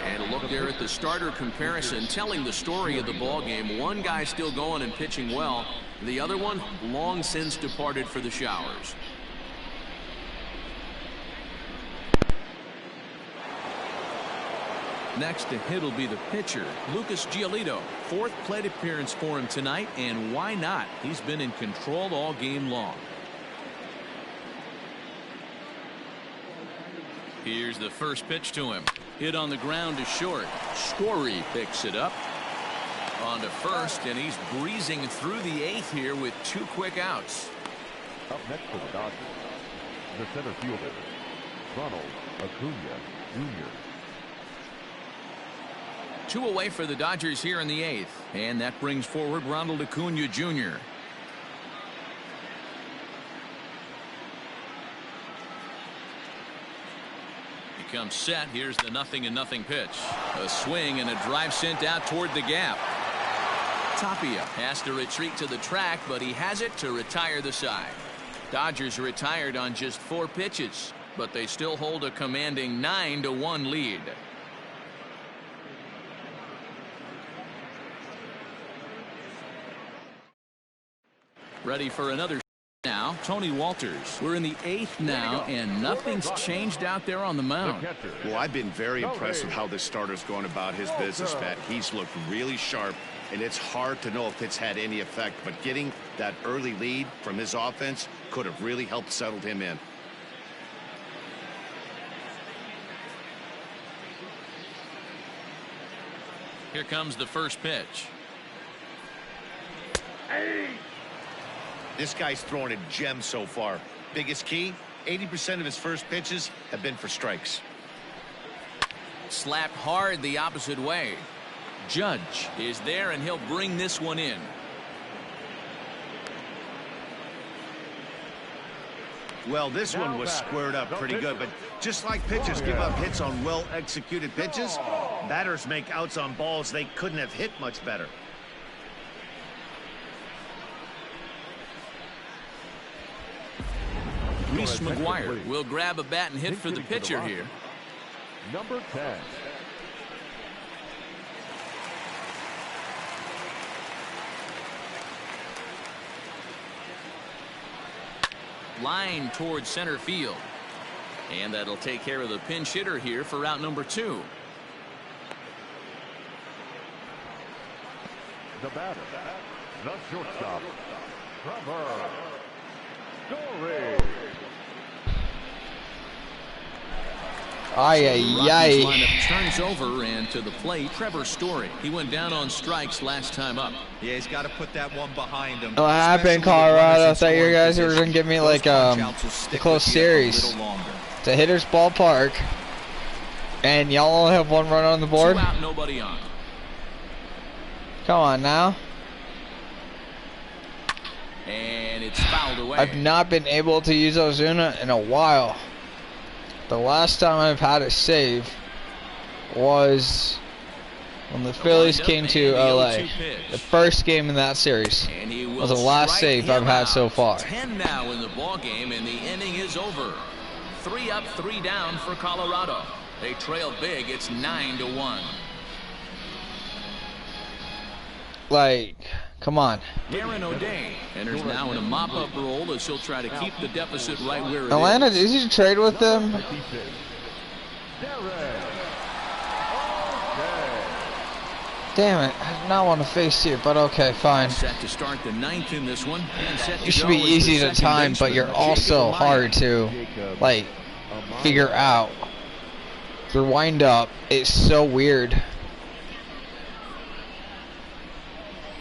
And a look there at the starter comparison, telling the story of the ball game. One guy still going and pitching well. The other one long since departed for the showers. Next to hit will be the pitcher, Lucas Giolito. 4th plate appearance for him tonight, and why not? He's been in control all game long. Here's the first pitch to him. Hit on the ground to short. Story picks it up. On to first, and he's breezing through the 8th here with 2 quick outs.
Up next for the Dodgers, the center fielder, Ronald Acuna Jr.
2 away for the Dodgers here in the 8th, and that brings forward Ronald Acuna Jr. He comes set. Here's the 0-0 pitch. A swing and a drive sent out toward the gap. Tapia has to retreat to the track, but he has it to retire the side. Dodgers retired on just 4 pitches, but they still hold a commanding 9-1 lead. Ready for another now, Tony Walters. We're in the 8th now, and nothing's changed out there on the mound.
Well, I've been very impressed with how this starter's going about his business, Pat. He's looked really sharp, and it's hard to know if it's had any effect, but getting that early lead from his offense could have really helped settle him in.
Here comes the first pitch.
This guy's throwing a gem so far. Biggest key, 80% of his first pitches have been for strikes.
Slapped hard the opposite way. Judge is there, and he'll bring this one in.
Well, this one was squared up pretty good, but just like pitchers give up hits on well-executed pitches, batters make outs on balls they couldn't have hit much better.
Reese McGuire will grab a bat and hit for the pitcher here.
Number 10.
Line towards center field. And that'll take care of the pinch hitter here for out number 2.
The batter, the shortstop, Trevor Story.
Ay, ay, ay.
Lineup turns over, and to the plate, Trevor Story. He went down on strikes last time up.
Yeah, he's got to put that one behind him.
What happened, Colorado? I thought you guys were going to give me like a close series. It's a hitter's ballpark, and y'all only have 1 run on the board.
2 out, nobody on.
Come on now.
And it's fouled away.
I've not been able to use Ozuna in a while. The last time I've had a save was when the Phillies came to LA. The first game in that series was the last save I've had so far.
10 now in the ball game, and the inning is over. 3 up, 3 down for Colorado. They trail big. It's 9-1.
Like, come on.
Darren O'Day enters now in a mop-up role as he'll try to keep the deficit right where it
Atlanta,
is.
did you trade with them? Damn it, I did not want to face you, but okay, fine.
Set to start the 9th in this one. And set to
You should
go
be
is
easy
the
to
second
time,
baseman,
but you're
Jacob
also
Amaya.
hard to, like, figure out. Your wind-up is so weird.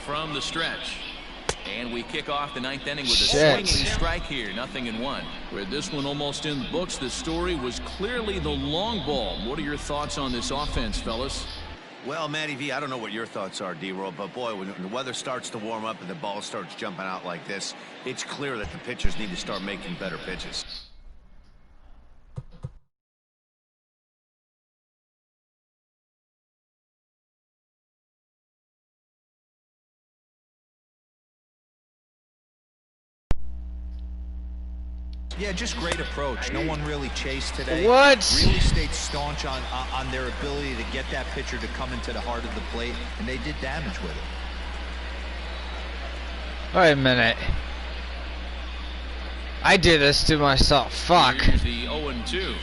From the stretch. And we kick off the 9th inning with a
Shit.
swinging strike here, 0-1. Where this one almost in the books, the story was clearly the long ball. What are your thoughts on this offense, fellas?
Well, Matty V, I don't know what your thoughts are, D-Roll, but boy, when the weather starts to warm up and the ball starts jumping out like this, it's clear that the pitchers need to start making better pitches.
Yeah, just great approach. No one really chased today.
What?
Really stayed staunch on their ability to get that pitcher to come into the heart of the plate, and they did damage with it.
Wait a minute. I did this to myself. Fuck.
Here's the 0-2.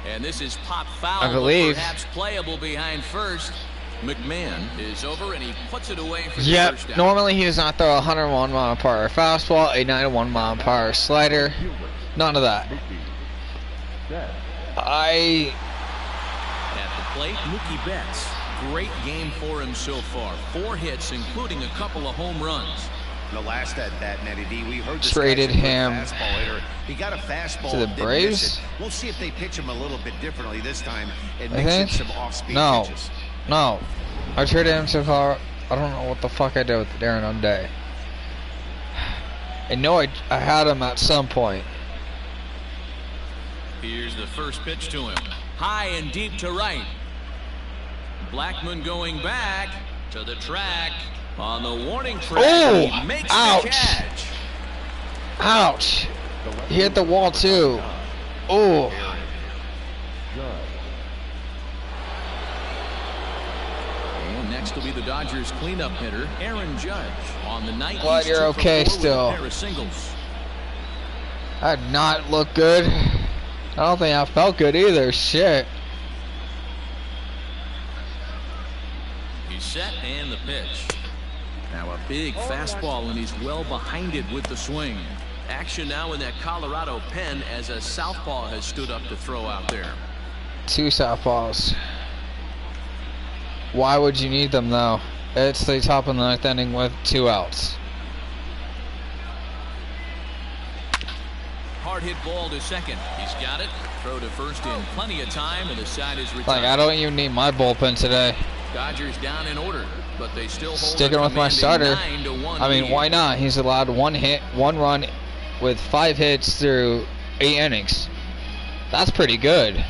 And this is pop foul,
I believe.
perhaps playable behind first. McMahon is over and he puts it away for the first down.
Normally he does not throw a 101 mile per hour fastball, a 91 mile per hour slider. None of that.
At the plate, Mookie Betts. Great game for him so far. 4 hits, including a couple of home runs.
The last at bat, Matty D, we heard
traded him
he got a fastball
to the Braves.
We'll see if they pitch him a little bit differently this time and
I
mix in
think.
some off-speed pitches.
No. I traded him so far. I don't know what the fuck I did with Darren Unday. I know I had him at some point.
Here's the first pitch to him. High and deep to right. Blackman going back to the track on the warning track.
Oh,
he makes
ouch.
the catch.
Ouch. He hit the wall too. Oh.
And next will be the Dodgers cleanup hitter, Aaron Judge. On the night,
Glad you're okay still.
Pair of singles.
That did not look good. I don't think I felt good either. Shit.
He's set and the pitch. Now a big fastball and he's well behind it with the swing. Action now in that Colorado pen as a southpaw has stood up to throw out there.
2 southpaws. Why would you need them though? It's the top of the 9th inning with 2 outs.
Hard hit ball to second. He's got it. Throw to first in plenty of time and the side is retired.
Like, I don't even need my bullpen today.
Dodgers down in order, but they still hold
sticking with my starter. I mean, why not? He's allowed 1 hit, 1 run with 5 hits through 8 innings. That's pretty good.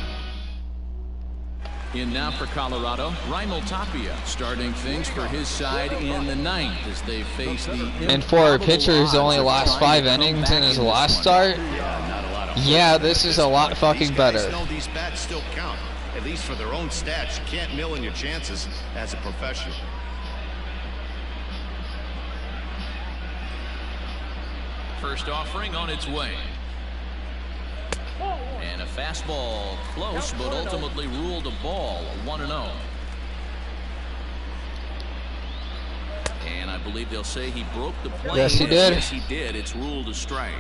In now for Colorado, Raimel Tapia starting things for his side in the 9th as they face the.
And for a pitcher who's only last 5 innings in his last start, yeah, this is a lot fucking better.
These bats still count, at least for their own stats. You can't mill in your chances as a professional.
First offering on its way. And a fastball close, but ultimately ruled a ball, 1-0. And I believe they'll say he broke the plane.
Yes, he did.
Yes, he did. It's ruled a strike.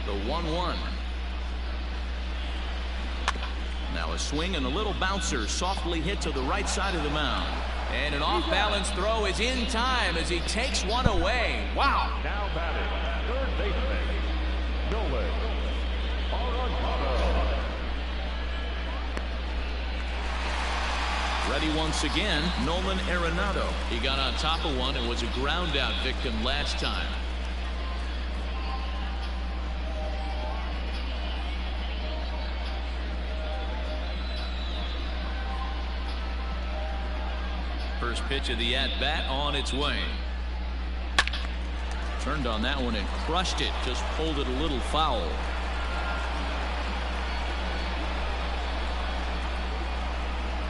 The 1-1. Now a swing and a little bouncer softly hit to the right side of the mound. And an off-balance throw is in time as he takes one away. Wow.
Now batting, third baseman, Nolan Arenado.
Ready once again, Nolan Arenado. He got on top of one and was a ground out victim last time. First pitch of the at-bat on its way. Turned on that one and crushed it. Just pulled it a little foul.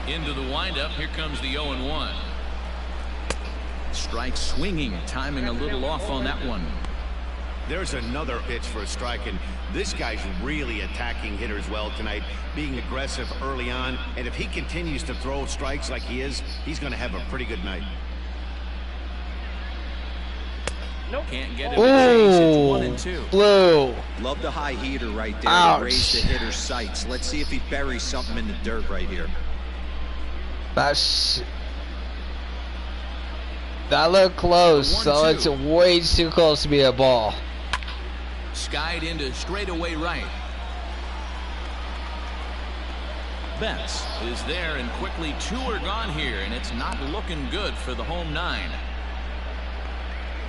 Into the windup. Here comes the 0-1. Strike swinging. Timing a little off on that one.
There's another pitch for a strike, and this guy's really attacking hitters well tonight, being aggressive early on, and if he continues to throw strikes like he is, he's going to have a pretty good night.
Can't get him to chase. It's 1-2.
Blue.
Love the high heater right there.
Ouch.
To raise the hitter's sights. Let's see if he buries something in the dirt right here.
That looked close, so it's way too close to be a ball.
Skied into straightaway right. Betts is there, and quickly 2 are gone here, and it's not looking good for the home 9.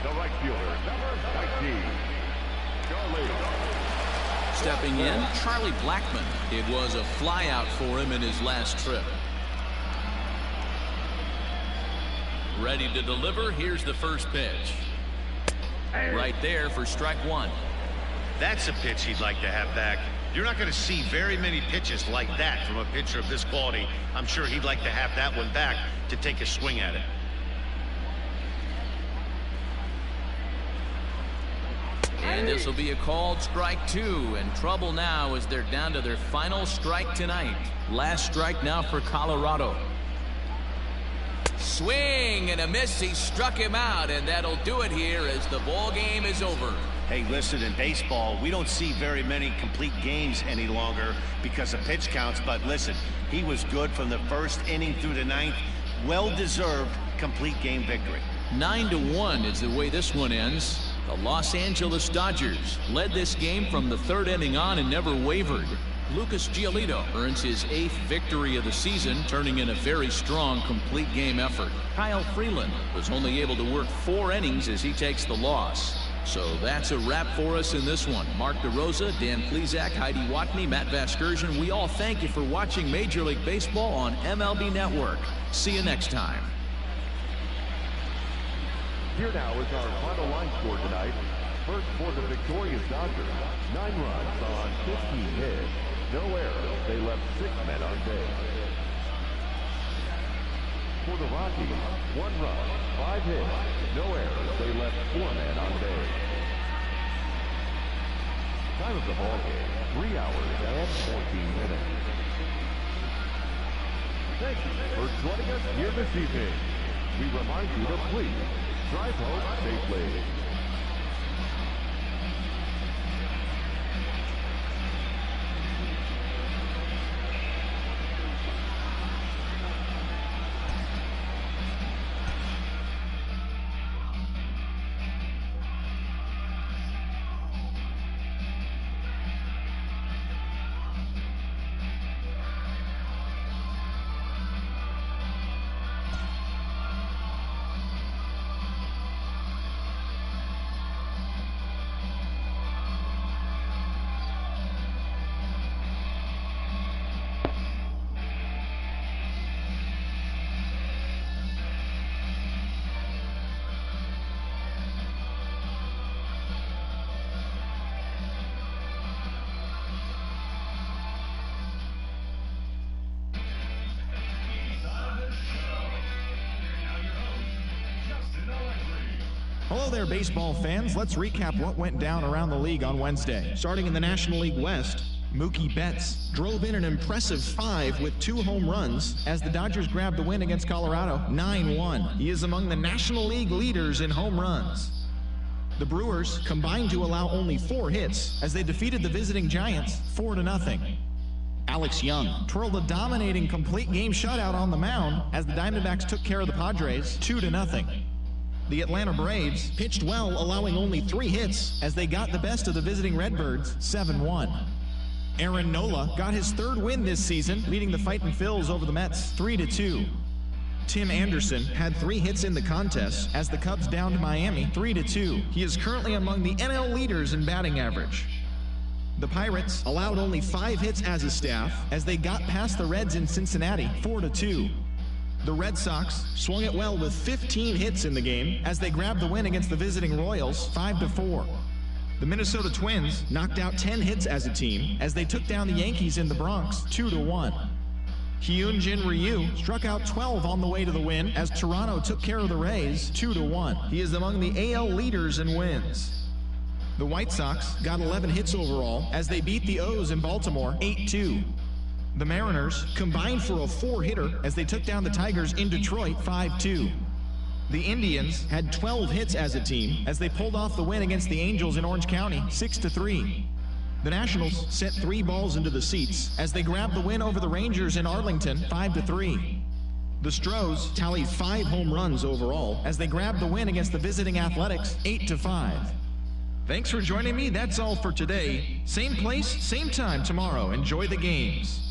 The right fielder, number 19, Charlie.
Stepping in, Charlie Blackman. It was a flyout for him in his last trip. Ready to deliver. Here's the first pitch. Right there for strike 1.
That's a pitch he'd like to have back. You're not going to see very many pitches like that from a pitcher of this quality. I'm sure he'd like to have that one back to take a swing at it.
And this will be a called strike 2, and trouble now as they're down to their final strike tonight.
Last strike now for Colorado.
Swing and a miss. He struck him out, and that'll do it here as the ball game is over.
Hey, listen, in baseball, we don't see very many complete games any longer because of pitch counts. But listen, he was good from the first inning through the ninth. Well-deserved complete game victory.
9-1 is the way this one ends. The Los Angeles Dodgers led this game from the 3rd inning on and never wavered. Lucas Giolito earns his 8th victory of the season, turning in a very strong complete game effort. Kyle Freeland was only able to work 4 innings as he takes the loss. So that's a wrap for us in this one. Mark DeRosa, Dan Plesac, Heidi Watney, Matt Vasgersian, we all thank you for watching Major League Baseball on MLB Network. See you next time.
Here now is our final line score tonight. First for the victorious Dodgers, 9 runs on 15 hits. No errors. They left 6 men on base. For the Rockies, 1 run, 5 hits. No errors. They left 4 men on base. Time of the ball game, 3 hours and 14 minutes. Thank you for joining us here this evening. We remind you to please drive home safely.
Hello there, baseball fans. Let's recap what went down around the league on Wednesday. Starting in the National League West, Mookie Betts drove in an impressive 5 with 2 home runs as the Dodgers grabbed the win against Colorado, 9-1. He is among the National League leaders in home runs. The Brewers combined to allow only 4 hits as they defeated the visiting Giants 4-0. Alex Young twirled a dominating complete game shutout on the mound as the Diamondbacks took care of the Padres 2-0. The Atlanta Braves pitched well, allowing only 3 hits as they got the best of the visiting Redbirds 7-1. Aaron Nola got his 3rd win this season, leading the Fightin' Phils over the Mets 3-2. Tim Anderson had 3 hits in the contest as the Cubs downed Miami 3-2. He is currently among the NL leaders in batting average. The Pirates allowed only 5 hits as a staff as they got past the Reds in Cincinnati 4-2. The Red Sox swung it well with 15 hits in the game as they grabbed the win against the visiting Royals 5-4. The Minnesota Twins knocked out 10 hits as a team as they took down the Yankees in the Bronx 2-1. Hyunjin Ryu struck out 12 on the way to the win as Toronto took care of the Rays 2-1. He is among the AL leaders in wins. The White Sox got 11 hits overall as they beat the O's in Baltimore 8-2. The Mariners combined for a 4-hitter as they took down the Tigers in Detroit 5-2. The Indians had 12 hits as a team as they pulled off the win against the Angels in Orange County 6-3. The Nationals sent 3 balls into the seats as they grabbed the win over the Rangers in Arlington 5-3. The Stros tallied 5 home runs overall as they grabbed the win against the visiting Athletics 8-5. Thanks for joining me. That's all for today. Same place, same time tomorrow. Enjoy the games.